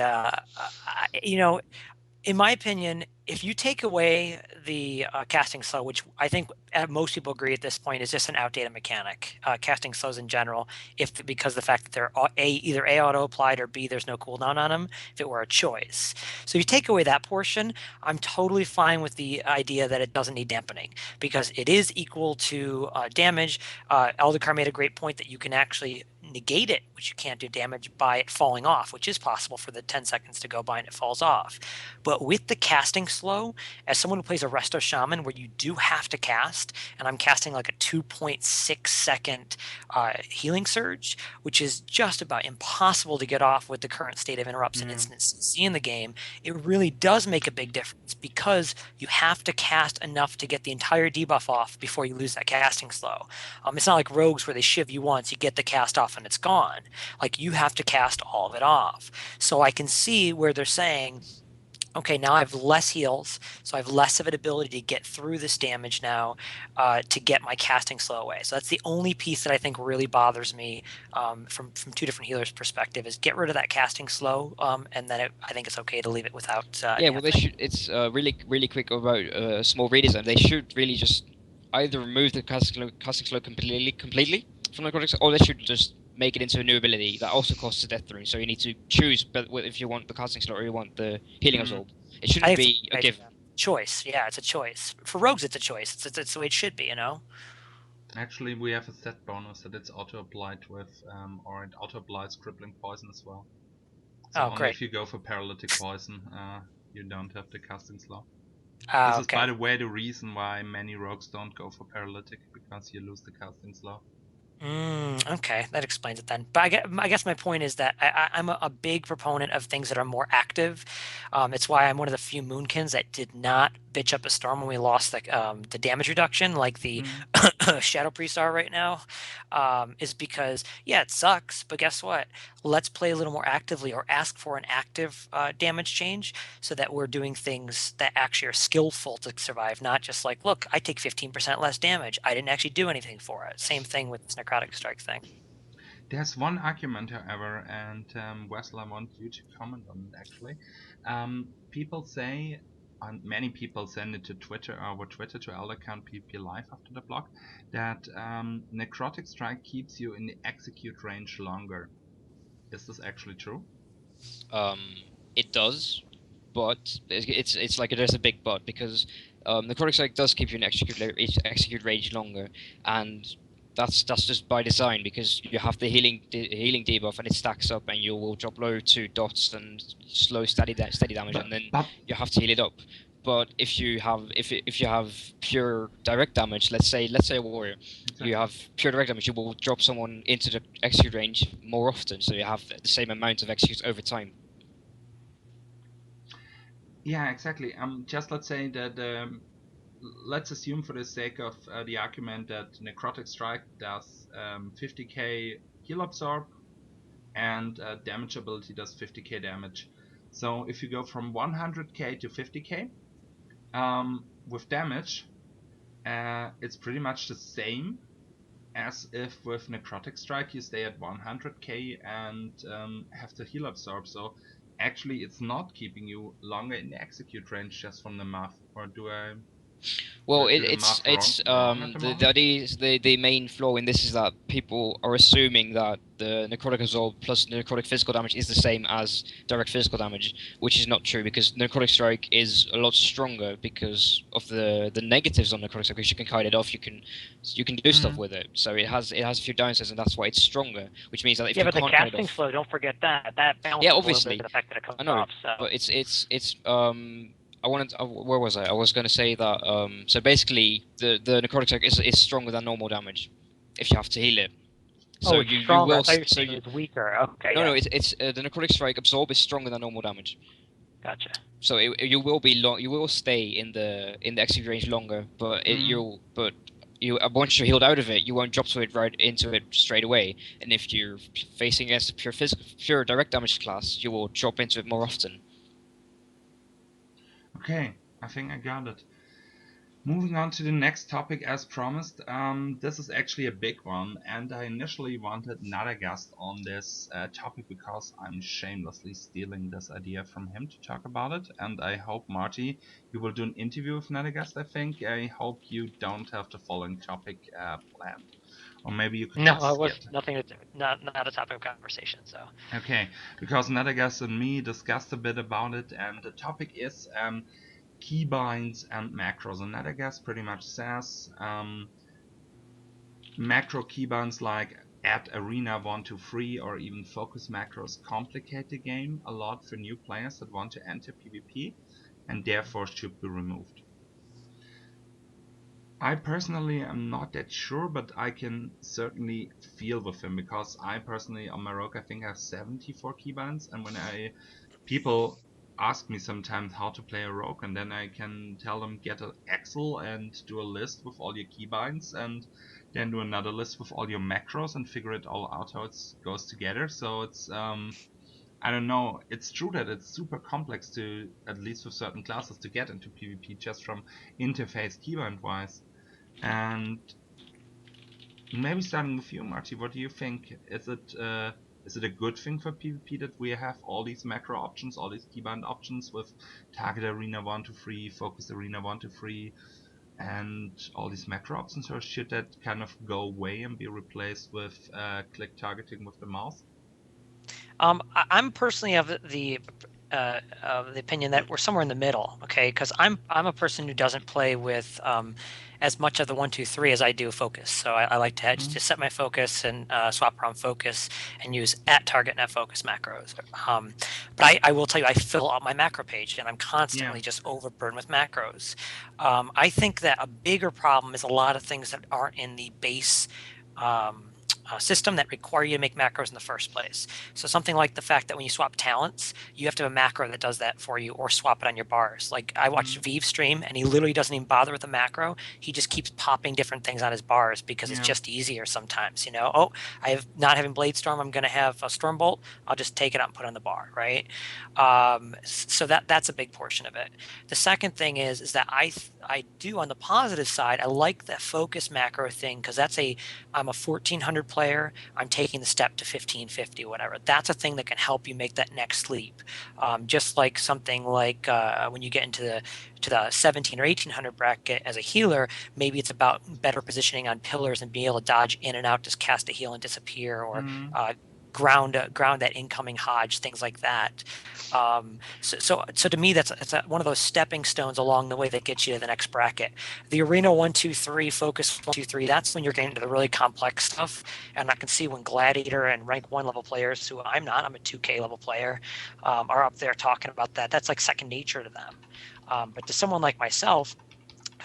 in my opinion, if you take away the casting slow, which I think most people agree at this point is just an outdated mechanic, casting slows in general, because of the fact that they're either A auto applied or B there's no cooldown on them, if it were a choice. So if you take away that portion, I'm totally fine with the idea that it doesn't need dampening because it is equal to damage. Eldercar made a great point that you can actually negate it, which you can't do damage by it falling off, which is possible for the 10 seconds to go by and it falls off. But with the casting slow, as someone who plays a Resto Shaman where you do have to cast, and I'm casting like a 2.6 second healing surge, which is just about impossible to get off with the current state of interrupts and instant CC in the game, it really does make a big difference because you have to cast enough to get the entire debuff off before you lose that casting slow. It's not like rogues where they shiv you once, you get the cast off and it's gone. Like you have to cast all of it off. So I can see where they're saying, okay, now I have less heals, so I have less of an ability to get through this damage now to get my casting slow away. So that's the only piece that I think really bothers me from two different healers' perspective is get rid of that casting slow, and then I think it's okay to leave it without. Yeah, well, they should. It's really quick about small redesign. They should really just either remove the casting slow completely from the codex, or they should just make it into a new ability that also costs a death rune. So you need to choose if you want the casting slow or you want the healing absorb. It shouldn't be a given. Choice. Yeah, it's a choice. For rogues, it's a choice. It's the way it should be, you know. Actually, we have a set bonus that it's auto-applied with, or it auto-applies crippling poison as well. So only great. if you go for paralytic poison, you don't have the casting slow. This is, by the way, the reason why many rogues don't go for paralytic, because you lose the casting slow. Okay, that explains it then. But I guess my point is that I'm a big proponent of things that are more active. It's why I'm one of the few Moonkins that did not bitch up a storm when we lost the damage reduction, like the Shadow Priests are right now, is because, yeah, it sucks, but guess what? Let's play a little more actively, or ask for an active damage change, so that we're doing things that actually are skillful to survive, not just like, look, I take 15% less damage. I didn't actually do anything for it. Same thing with this Necrotic Strike thing. There's one argument, however, and Wessel, I want you to comment on it actually. People say, and many people send it to Twitter, over Twitter to Elder Count PvP Live after the block, that Necrotic Strike keeps you in the execute range longer. Is this actually true? It does, but it's like there's a big but, because Necrotic Strike does keep you in execute range longer, and that's just by design, because you have the healing debuff, and it stacks up, and you will drop low 2 dots and slow steady damage, and then you have to heal it up. But if you have pure direct damage, let's say a warrior, you have pure direct damage, you will drop someone into the execute range more often, so you have the same amount of executes over time. Yeah, exactly. Just let's say that let's assume for the sake of the argument that Necrotic Strike does 50k heal absorb, and damage ability does 50k damage. So if you go from 100k to 50k with damage, it's pretty much the same as if with Necrotic Strike you stay at 100k and have to heal absorb. So actually it's not keeping you longer in the execute range just from the math, or do I? Well, do the it's math wrong at the moment? the main flaw in this is that people are assuming that the necrotic absorb plus necrotic physical damage is the same as direct physical damage, which is not true, because necrotic strike is a lot stronger because of the negatives on necrotic strike. Because you can kite it off, you can do stuff with it. So it has a few downsides, and that's why it's stronger. Which means that if you but the can't kite it casting off, flow, don't forget that balances yeah, a little obviously, bit the fact that it comes I know, off. So. but it's I wanted. Where was I? I was going to say that. So basically, the necrotic strike is stronger than normal damage, if you have to heal it. So it's you stronger. will. I thought you were So saying it was weaker. Okay. no, Yeah. it's the necrotic strike absorb is stronger than normal damage. Gotcha. So you will be long. You will stay in the execute range longer, but once you're healed out of it, you won't drop right into it straight away. And if you're facing against a pure direct damage class, you will drop into it more often. Okay, I think I got it. Moving on to the next topic as promised. This is actually a big one, and I initially wanted Nadagast on this topic because I'm shamelessly stealing this idea from him to talk about it. And I hope, Marty, you will do an interview with Nadagast, I think. I hope you don't have the following topic planned. Or maybe you could No, just it was get... nothing. Not a topic of conversation. So. Okay, because Nadagast and me discussed a bit about it, and the topic is keybinds and macros. And Nadagast pretty much says macro keybinds like add arena 1-3 or even focus macros complicate the game a lot for new players that want to enter PvP, and therefore should be removed. I personally am not that sure, but I can certainly feel with him, because I personally on my rogue I think I have 74 keybinds, and when people ask me sometimes how to play a rogue, and then I can tell them get an Excel and do a list with all your keybinds, and then do another list with all your macros and figure it all out how it goes together. So it's I don't know. It's true that it's super complex to, at least with certain classes, to get into PvP just from interface keybind wise. And maybe starting with you, Marty, what do you think? Is it a good thing for PvP that we have all these macro options, all these keybind options with target arena 1-3, focus arena 1-3, and all these macro options, or should that kind of go away and be replaced with click targeting with the mouse? I'm personally of the opinion that we're somewhere in the middle. Okay, because I'm a person who doesn't play with as much of the 1-2-3 as I do focus. So I like to just set my focus and swap around focus and use at target net focus macros. But I will tell you, I fill out my macro page and I'm constantly just overburdened with macros. I think that a bigger problem is a lot of things that aren't in the base system that require you to make macros in the first place. So something like the fact that when you swap talents, you have to have a macro that does that for you, or swap it on your bars. Like I watched Vhell stream, and he literally doesn't even bother with the macro. He just keeps popping different things on his bars because it's just easier sometimes. Oh, I have not having Blade Storm, I'm going to have a Stormbolt. I'll just take it out and put it on the bar, right? So that's a big portion of it. The second thing is that I do, on the positive side, I like that focus macro thing, because I'm a 1400 player. I'm taking the step to 1550, whatever. That's a thing that can help you make that next leap. Just like something like when you get into the 17 or 1800 bracket as a healer, maybe it's about better positioning on pillars and being able to dodge in and out, just cast a heal and disappear, or ground that incoming Hodge, things like that. So to me, that's one of those stepping stones along the way that gets you to the next bracket. The Arena 1, 2, 3, Focus 1, 2, 3, that's when you're getting into the really complex stuff. And I can see when Gladiator and rank 1 level players, who I'm not, I'm a 2K level player, are up there talking about that. That's like second nature to them. But to someone like myself,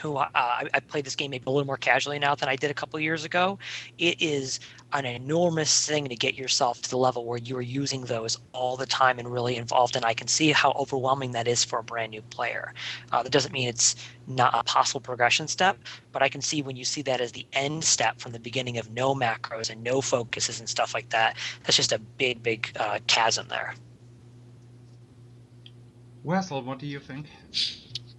who I played this game maybe a little more casually now than I did a couple of years ago, it is an enormous thing to get yourself to the level where you are using those all the time and really involved. And I can see how overwhelming that is for a brand new player. That doesn't mean it's not a possible progression step, but I can see when you see that as the end step from the beginning of no macros and no focuses and stuff like that, that's just a big chasm there. Wessel, what do you think?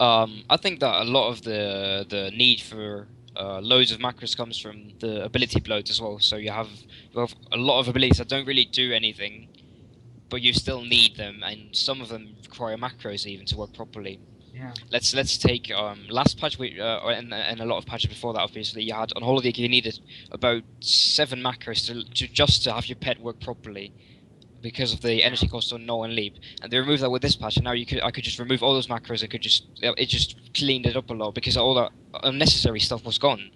I think that a lot of the need for loads of macros comes from the ability bloat as well. So you have a lot of abilities that don't really do anything, but you still need them, and some of them require macros even to work properly. Yeah. Let's take last patch, and a lot of patches before that. Obviously, you had on Holiday you needed about 7 macros to have your pet work properly, because of the energy cost on Null and Leap, and they removed that with this patch, and now I could just remove all those macros. It just cleaned it up a lot, because all that unnecessary stuff was gone.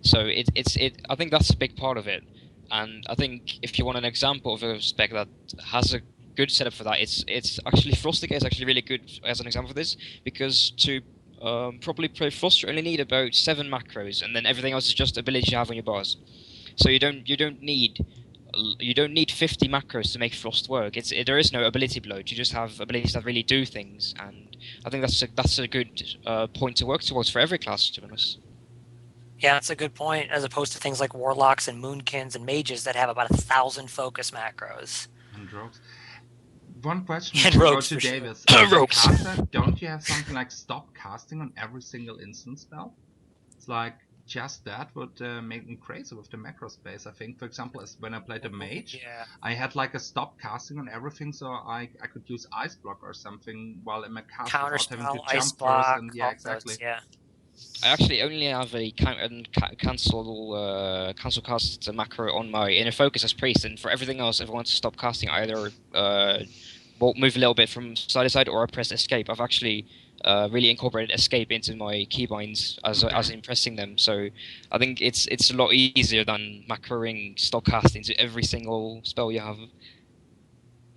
So I think that's a big part of it, and I think if you want an example of a spec that has a good setup for that, it's actually Frostica is actually really good as an example of this, because to properly play Frost you only need about 7 macros, and then everything else is just ability you have on your bars. So you don't need 50 macros to make Frost work. There is no ability bloat. You just have abilities that really do things, and I think that's a good point to work towards for every class, to be honest. Yeah, that's a good point, as opposed to things like Warlocks and Moonkins and Mages that have about 1,000 focus macros. And rogues. One question And before we go rogues, to for sure. Davis. As a Rogues. caster, don't you have something like stop casting on every single instant spell? It's like just that would make me crazy with the macro space. I think, for example, as when I played a mage, Yeah. I had like a stop casting on everything, so I could use Ice Block or something while in my cast Counter without having to spell, Ice jump Block, first. And yeah, all exactly. those, yeah. I actually only have a cancel cast macro on my inner focus as priest, and for everything else, if I want to stop casting, I either move a little bit from side to side, or I press escape. I've actually really incorporated escape into my keybinds as impressing them. So I think it's a lot easier than macroing stop casting to every single spell you have.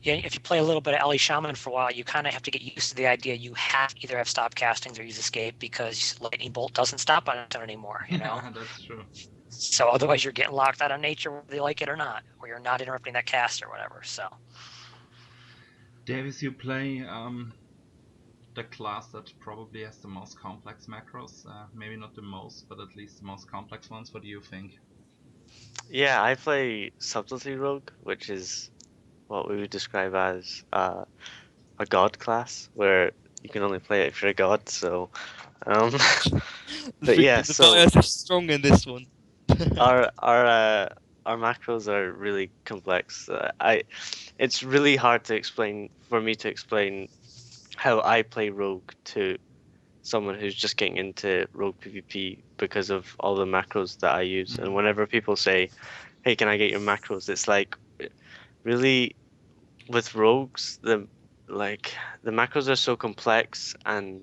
Yeah, if you play a little bit of Ellie Shaman for a while, you kind of have to get used to the idea you have to either have stop castings or use escape, because Lightning Bolt doesn't stop on its own anymore, Yeah, that's true. So otherwise you're getting locked out of nature whether you like it or not, or you're not interrupting that cast or whatever, so. Davis, you play the class that probably has the most complex macros. Maybe not the most, but at least the most complex ones. What do you think? Yeah, I play Subtlety Rogue, which is what we would describe as a god class, where you can only play it if you're a god. So, but yeah, the so bias is strong in this one. our macros are really complex. It's really hard to explain for me to explain how I play Rogue to someone who's just getting into Rogue PvP because of all the macros that I use. And whenever people say, "Hey, can I get your macros?" It's like, really, with Rogues, the macros are so complex, and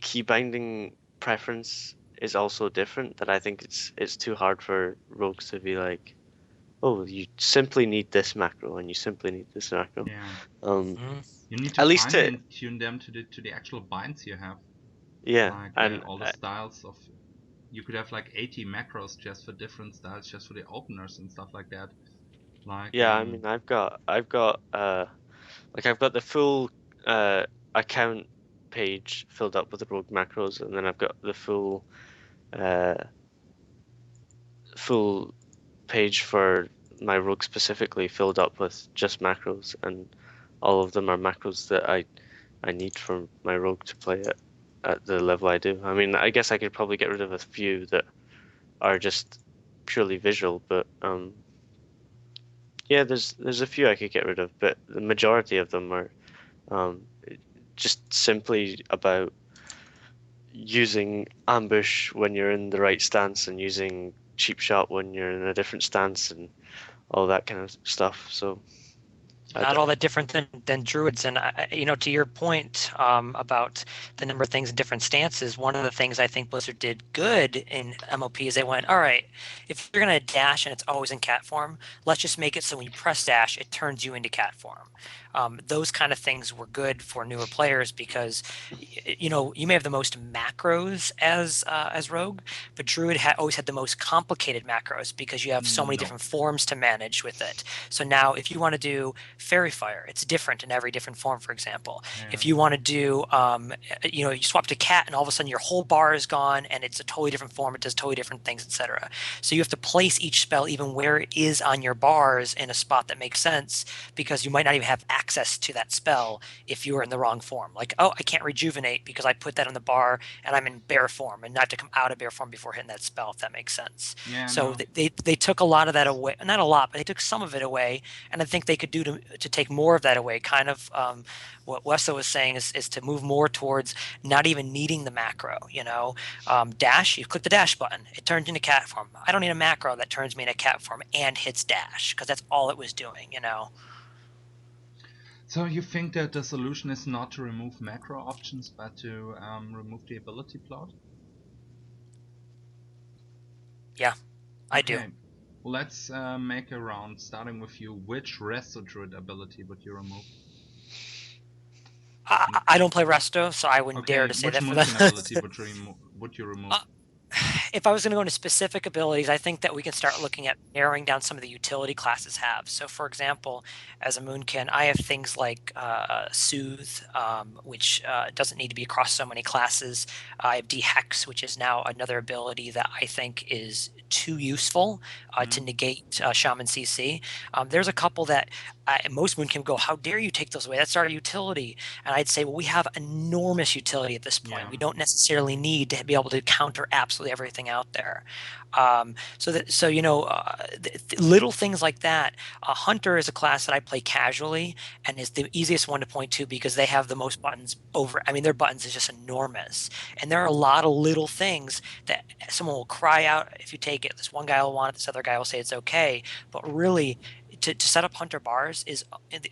key binding preference is also different, that I think it's too hard for Rogues to be like, oh, you simply need this macro and you simply need this macro. Yeah. You need to at least fine tune them to the actual binds you have. Yeah, like and all the styles of. you could have like 80 macros just for different styles, just for the openers and stuff like that. Like Yeah, I mean, I've got like I've got the full account page filled up with the rogue macros, and then I've got the full full page for my rogue specifically filled up with just macros, and all of them are macros that I need for my rogue to play at the level I do. I mean, I guess I could probably get rid of a few that are just purely visual, but yeah, there's a few I could get rid of, but the majority of them are um, just simply about using ambush when you're in the right stance and using cheap shot when you're in a different stance and all that kind of stuff. So Not all that different than druids. And to your point about the number of things in different stances, one of the things I think Blizzard did good in MOP is they went, all right, if you're going to dash and it's always in cat form, let's just make it so when you press dash, it turns you into cat form. Those kind of things were good for newer players because you may have the most macros as rogue, but druid always had the most complicated macros because you have so many different forms to manage with it. So now if you want to do Fairy Fire, it's different in every different form, for example. Yeah. If you want to do, you swap to cat and all of a sudden your whole bar is gone and it's a totally different form, it does totally different things, etc. So you have to place each spell even where it is on your bars in a spot that makes sense because you might not even have access to that spell if you were in the wrong form. Like, oh, I can't rejuvenate because I put that on the bar and I'm in bear form and not to come out of bear form before hitting that spell, if that makes sense. Yeah, so no. they took a lot of that away, not a lot, but they took some of it away, and I think they could do to take more of that away. Kind of what Wessa was saying is to move more towards not even needing the macro. Dash, you click the dash button, it turns into cat form. I don't need a macro that turns me into cat form and hits dash because that's all it was doing. So you think that the solution is not to remove macro options, but to remove the ability bloat? Yeah, I do. Let's make a round, starting with you. Which Resto Druid ability would you remove? I don't play Resto, so I wouldn't dare to say that for Which them. ability would you remove? If I was going to go into specific abilities, I think that we can start looking at narrowing down some of the utility classes have. So, for example, as a Moonkin, I have things like Soothe, which doesn't need to be across so many classes. I have Dehex, which is now another ability that I think is too useful to negate Shaman CC. There's a couple that most Moonkin go, how dare you take those away? That's our utility. And I'd say, well, we have enormous utility at this point. Yeah. We don't necessarily need to be able to counter absolutely everything out there. Little things like that. Hunter is a class that I play casually and is the easiest one to point to because they have the most buttons over. I mean, their buttons is just enormous. And there are a lot of little things that someone will cry out if you take it. This one guy will want it, this other guy will say it's okay. But really, to set up Hunter bars is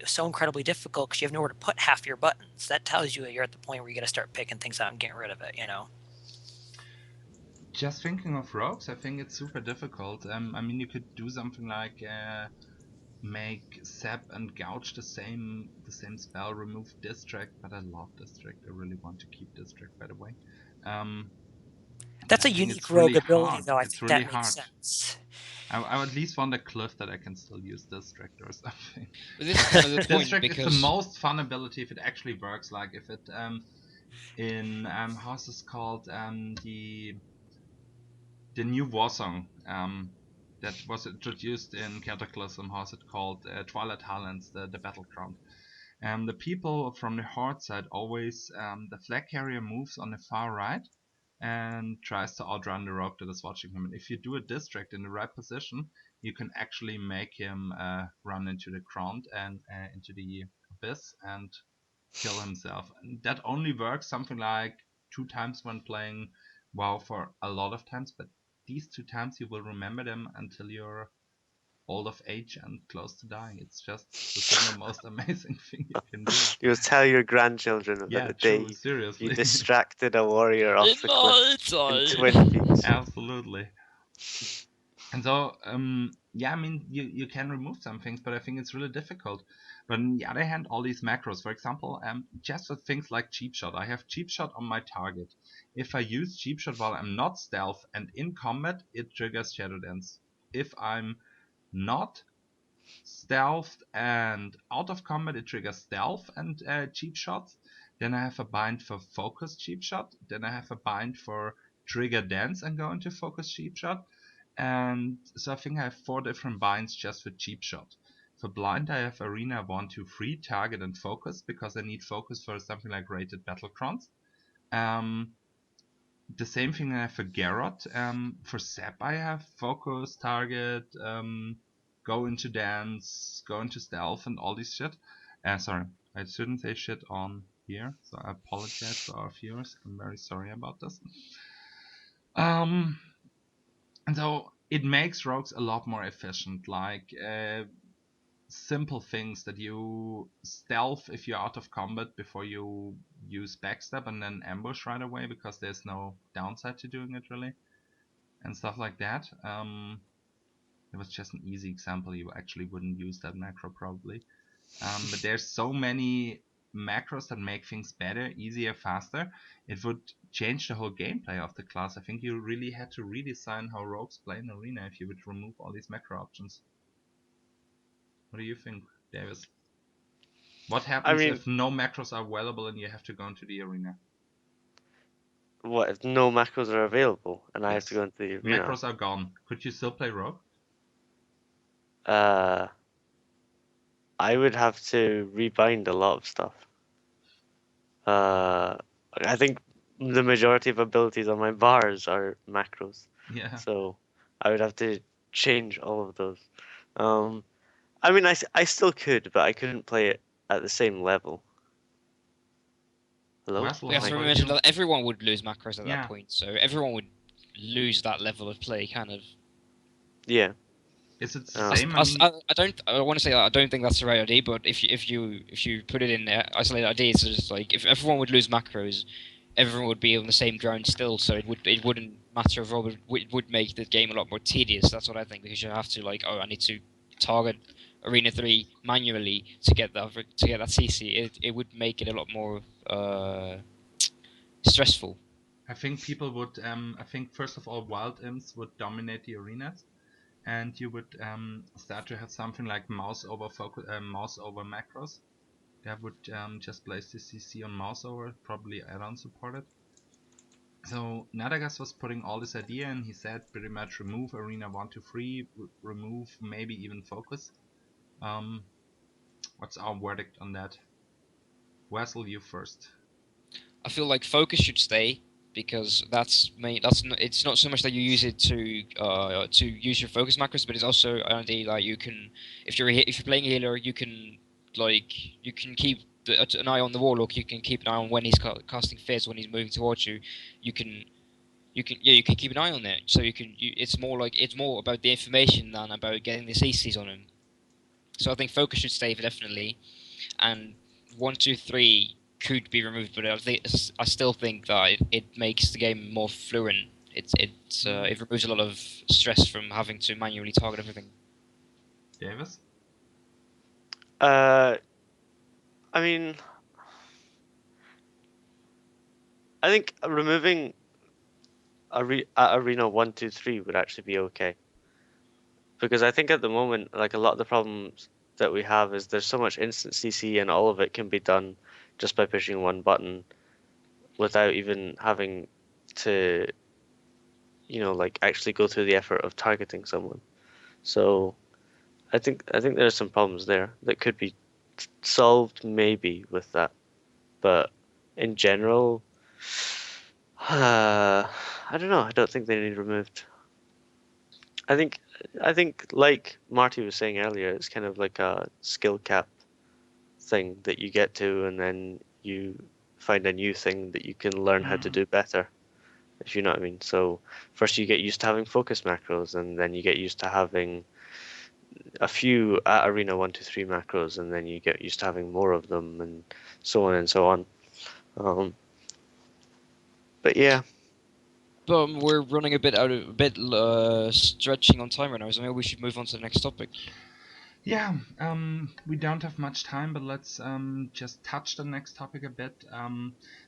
so incredibly difficult because you have nowhere to put half your buttons. That tells you that you're at the point where you got to start picking things out and getting rid of it, Just thinking of rogues, I think it's super difficult. I mean, you could do something like make Sap and Gouge the same spell, remove Distract, but I love Distract. I really want to keep Distract, by the way. That's a unique rogue ability, though. I think really that makes sense. I at least want a cliff that I can still use Distract or something. But this is kind of the point Distract because is the most fun ability if it actually works. Like if it in how's this called the new war song that was introduced in Cataclysm. How's it called? Twilight Highlands, the battleground. The people from the Horde side always the flag carrier moves on the far right and tries to outrun the rogue that is watching him. And if you do a distract in the right position, you can actually make him run into the ground and into the abyss and kill himself. And that only works something like 2 times when playing WoW for a lot of times, but these 2 times you will remember them until you're old of age and close to dying. It's just the single most amazing thing you can do. You'll tell your grandchildren about the day seriously. you distracted a warrior off in the my cliff in time. Twin Peaks. Absolutely. And so, yeah, I mean, you can remove some things, but I think it's really difficult. But on the other hand, all these macros, for example, just with things like cheap shot. I have cheap shot on my target. If I use cheap shot while I'm not stealth and in combat, it triggers Shadow Dance. If I'm not stealth and out of combat, it triggers stealth and cheap shots. Then I have a bind for focus cheap shot. Then I have a bind for trigger dance and go into focus cheap shot. And so I think I have 4 different binds just for cheap shot. For blind, I have arena 1, 2, 3, target and focus, because I need focus for something like rated battlecrowns. The same thing I have for Garrot. For Sep, I have focus, target, go into dance, go into stealth, and all this shit. Sorry, I shouldn't say shit on here, so I apologize to our viewers. I'm very sorry about this. And so it makes rogues a lot more efficient, like simple things that you stealth if you're out of combat before you use backstab, and then ambush right away because there's no downside to doing it really, and stuff like that. It was just an easy example. You actually wouldn't use that macro probably. But there's so many macros that make things better, easier, faster. It would change the whole gameplay of the class. I think you really had to redesign how rogues play in Arena if you would remove all these macro options. What do you think, Davis? What happens if no macros are available and you have to go into the arena? What if no macros are available and I have to Yes. go into the arena? Macros are gone. Could you still play rogue? I would have to rebind a lot of stuff. I think the majority of abilities on my bars are macros. Yeah. So I would have to change all of those. I mean, I still could, but I couldn't play it at the same level. Hello? Wessel, We have how to about remember you? that everyone would lose macros at Yeah. that point, so everyone would lose that level of play, kind of. Yeah. Is it the same? I want to say that I don't think that's the right idea, but if you put it in there, isolated idea, it's just like if everyone would lose macros, everyone would be on the same ground still, so it wouldn't matter if it would make the game a lot more tedious. That's what I think, because you have to like, oh, I need to target Arena 3 manually to get that CC. It would make it a lot more stressful. I think people would. I think first of all, wild imps would dominate the arenas, and you would start to have something like mouse over macros. That would just place the CC on mouse over, probably add-on supported. So Nadagast was putting all this idea, and he said pretty much remove arena 1 to 3, remove maybe even focus. What's our verdict on that? Wessel, you first. I feel like focus should stay, because it's not so much that you use it to use your focus macros, but it's also an idea that you can, if you're playing a healer, you can keep an eye on the warlock. You can keep an eye on when he's casting fizz, when he's moving towards you. You can keep an eye on that. So it's more about the information than about getting the CCs on him. So I think focus should stay definitely, and 1, 2, 3 could be removed, but I still think that it makes the game more fluent. It removes a lot of stress from having to manually target everything. Davis? I mean, I think removing Arena 1, 2, 3 would actually be okay. Because I think at the moment, like a lot of the problems that we have is there's so much instant CC and all of it can be done just by pushing one button without even having to, like actually go through the effort of targeting someone. So I think there's some problems there that could be solved maybe with that. But in general, I don't know. I don't think they need removed. I think like Marty was saying earlier, it's kind of like a skill cap thing that you get to, and then you find a new thing that you can learn how to do better, if you know what I mean. So first you get used to having focus macros, and then you get used to having a few at Arena 1, 2, 3 macros, and then you get used to having more of them, and so on and so on. But yeah, But we're running a bit stretching on time right now, so maybe we should move on to the next topic. Yeah, we don't have much time, but let's just touch the next topic a bit.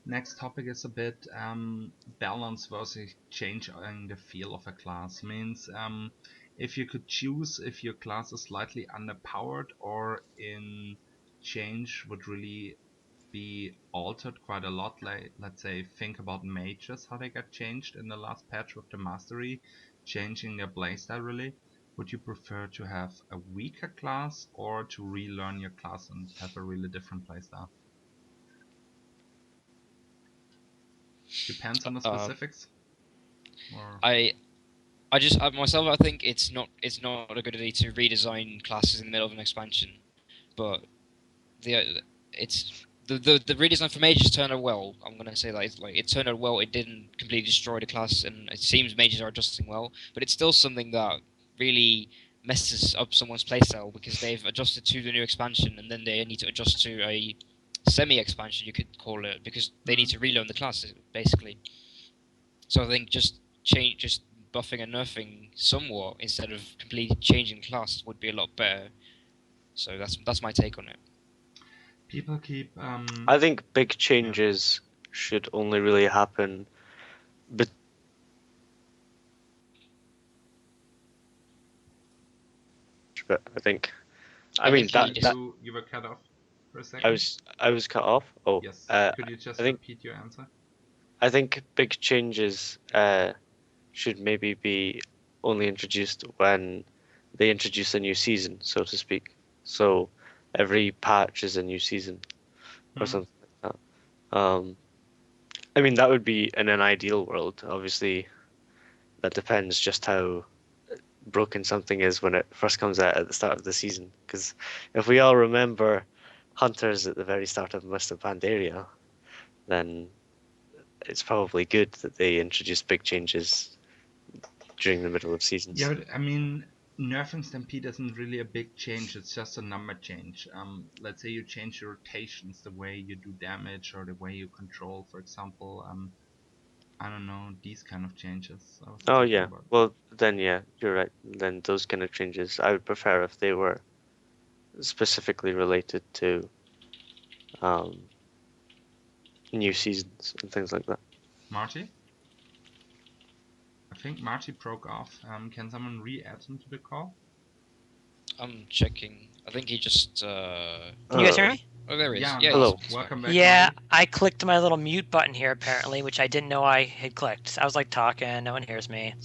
Next topic is a bit balance versus changing the feel of a class. Means if you could choose if your class is slightly underpowered or in change would really be altered quite a lot. Like, let's say, think about mages, how they got changed in the last patch with the mastery, changing their playstyle really. Would you prefer to have a weaker class or to relearn your class and have a really different playstyle? Depends on the specifics. Or I just myself, I think it's not a good idea to redesign classes in the middle of an expansion, but the redesign for mages turned out well. I'm gonna say that it turned out well. It didn't completely destroy the class, and it seems mages are adjusting well. But it's still something that really messes up someone's playstyle because they've adjusted to the new expansion, and then they need to adjust to a semi-expansion, you could call it, because they need to relearn the class basically. So I think just buffing and nerfing somewhat instead of completely changing class would be a lot better. So that's my take on it. people keep I think big changes should only really happen, but I think. I mean think that you were cut off for a second. I was cut off. Oh, Yes. Could you just I think repeat your answer? I think big changes should maybe be only introduced when they introduce a new season, so to speak. So every patch is a new season or something like that. I mean, that would be in an ideal world. Obviously, that depends just how broken something is when it first comes out at the start of the season. Because if we all remember Hunters at the very start of Mist of Pandaria, then it's probably good that they introduced big changes during the middle of seasons. Yeah, but I mean, nerfing Stampede isn't really a big change, it's just a number change. Let's say you change your rotations, the way you do damage or the way you control, for example. I don't know, these kind of changes I was Oh talking yeah, about. well then yeah, you're right. Then those kind of changes, I would prefer if they were specifically related to new seasons and things like that. Marty? I think Marty broke off. Can someone re-add him to the call? I'm checking. I think he just. Can you guys hear me? Oh, there he is. Yeah, Yeah, hello. he's Welcome back. back. Yeah, Marty. I clicked my little mute button here apparently, which I didn't know I had clicked. I was like talking, no one hears me.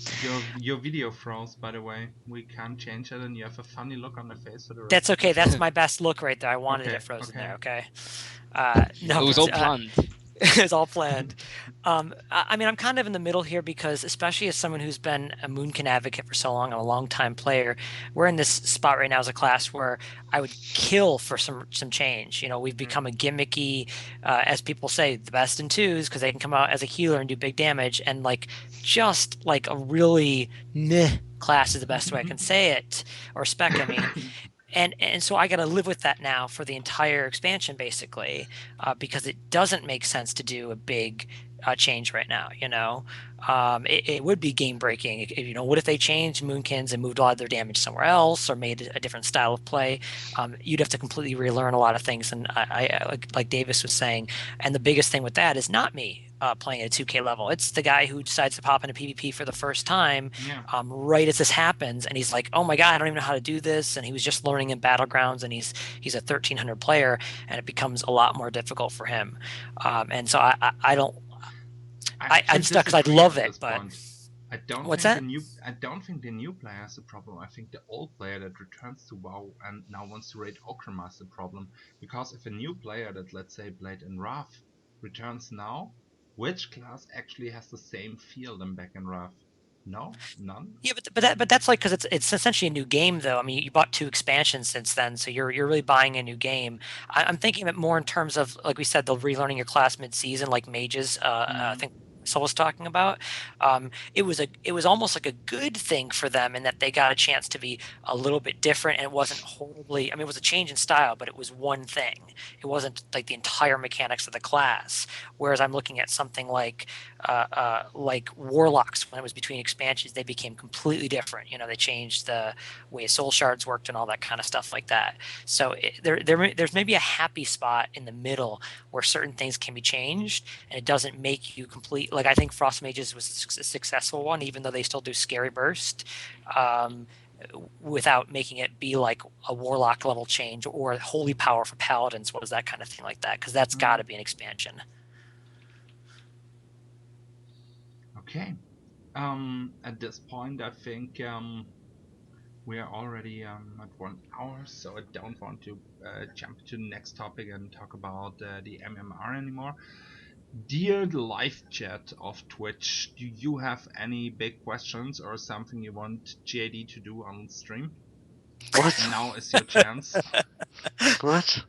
Your video froze, by the way. We can't change it, and you have a funny look on the face for the rest. That's of the okay. That's show. my best look right there. I wanted Okay, it frozen okay. there. Okay. No, It was but, all planned. it's all planned. I mean, I'm kind of in the middle here because, especially as someone who's been a Moonkin advocate for so long, I'm a long-time player. We're in this spot right now as a class where I would kill for some change. You know, we've become a gimmicky, as people say, the best in twos because they can come out as a healer and do big damage, and just like a really meh class is the best way I can say it, or spec. I mean. And so I got to live with that now for the entire expansion, basically, because it doesn't make sense to do a big change right now. You know, it would be game breaking. You know, what if they changed Moonkins and moved a lot of their damage somewhere else, or made a different style of play? You'd have to completely relearn a lot of things. And I like Davis was saying, and the biggest thing with that is not me playing at a 2K level. It's the guy who decides to pop into PvP for the first time, right as this happens, and he's like, "Oh my god, I don't even know how to do this." And he was just learning in Battlegrounds, and he's a 1300 player, and it becomes a lot more difficult for him. And so I don't. I'm stuck because I'd love it, but point. I don't what's think that? I don't think the new player is the problem. I think the old player that returns to WoW and now wants to raid Okrama is the problem. Because if a new player that, let's say, played in Wrath returns now, which class actually has the same feel than back in Wrath? No, none. Yeah, but that's like because it's essentially a new game, though. I mean, you bought 2 expansions since then, so you're really buying a new game. I'm thinking of it more in terms of, like we said, the relearning your class mid-season, like mages. I think Soul was talking about. It was almost like a good thing for them in that they got a chance to be a little bit different, and it wasn't horribly. I mean, it was a change in style, but it was one thing. It wasn't like the entire mechanics of the class. Whereas I'm looking at something like Warlocks, when it was between expansions, they became completely different. You know, they changed the way soul shards worked and all that kind of stuff like that. So there's maybe a happy spot in the middle where certain things can be changed, and it doesn't make you complete. Like, I think Frost Mages was a successful one, even though they still do Scary Burst, without making it be like a Warlock level change, or Holy Power for Paladins was that kind of thing like that, because that's got to be an expansion. Okay. At this point, I think we are already at 1 hour, so I don't want to jump to the next topic and talk about the MMR anymore. Dear live chat of Twitch, do you have any big questions or something you want JD to do on stream? What? Now is your chance. What?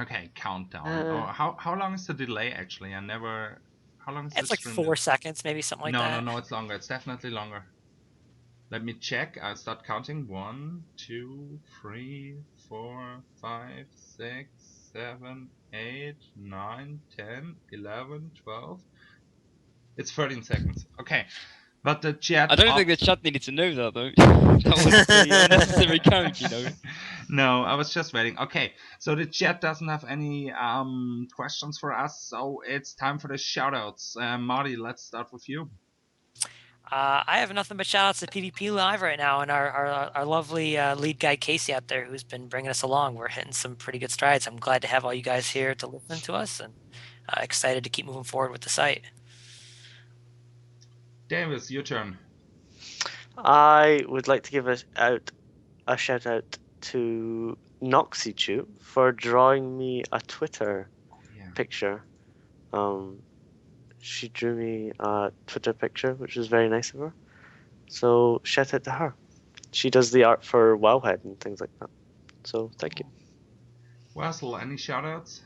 Okay, countdown. How long is the delay actually? I never. How long is It's the like stream? 4 seconds, maybe something like that. No, it's longer. It's definitely longer. Let me check. I'll start counting. 1, 2, 3, 4, 5, 6, 7, 8, 9, 10, 11, 12. It's 13 seconds. Okay. But the chat. I don't think the chat needed to know that though. That was the unnecessary count, you know. No, I was just waiting. Okay, so the chat doesn't have any questions for us, so it's time for the shoutouts. Marty, let's start with you. I have nothing but shout outs to PvP Live right now, and our lovely lead guy Casey out there, who's been bringing us along. We're hitting some pretty good strides. I'm glad to have all you guys here to listen to us, and excited to keep moving forward with the site. Davis, your turn. I would like to give a shout out to Noxychu for drawing me a Twitter picture. She drew me a Twitter picture, which was very nice of her. So shout out to her. She does the art for Wowhead and things like that. So thank you. Wessel, any shoutouts?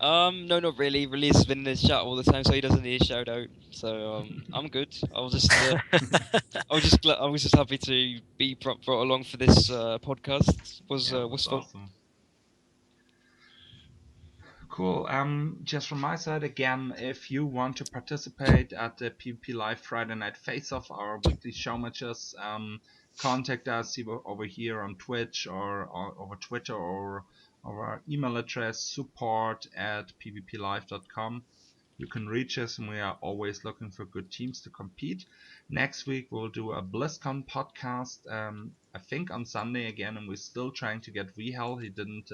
No, not really. Release has been in his chat all the time, so he doesn't need a shout out. So I'm good. I was just I was just happy to be brought along for this podcast. Was fun. Awesome. Cool. Just from my side again, if you want to participate at the PvP Live Friday Night Face Off, our weekly show matches, contact us either over here on Twitch or over Twitter or our email address support@pvplive.com. You can reach us, and we are always looking for good teams to compete. Next week we'll do a BlizzCon podcast. I think on Sunday again, and we're still trying to get Vhell. He didn't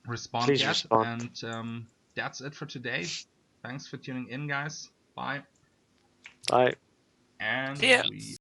respond Please yet. respond. And that's it for today. Thanks for tuning in, guys. Bye. Bye. And Yeah. we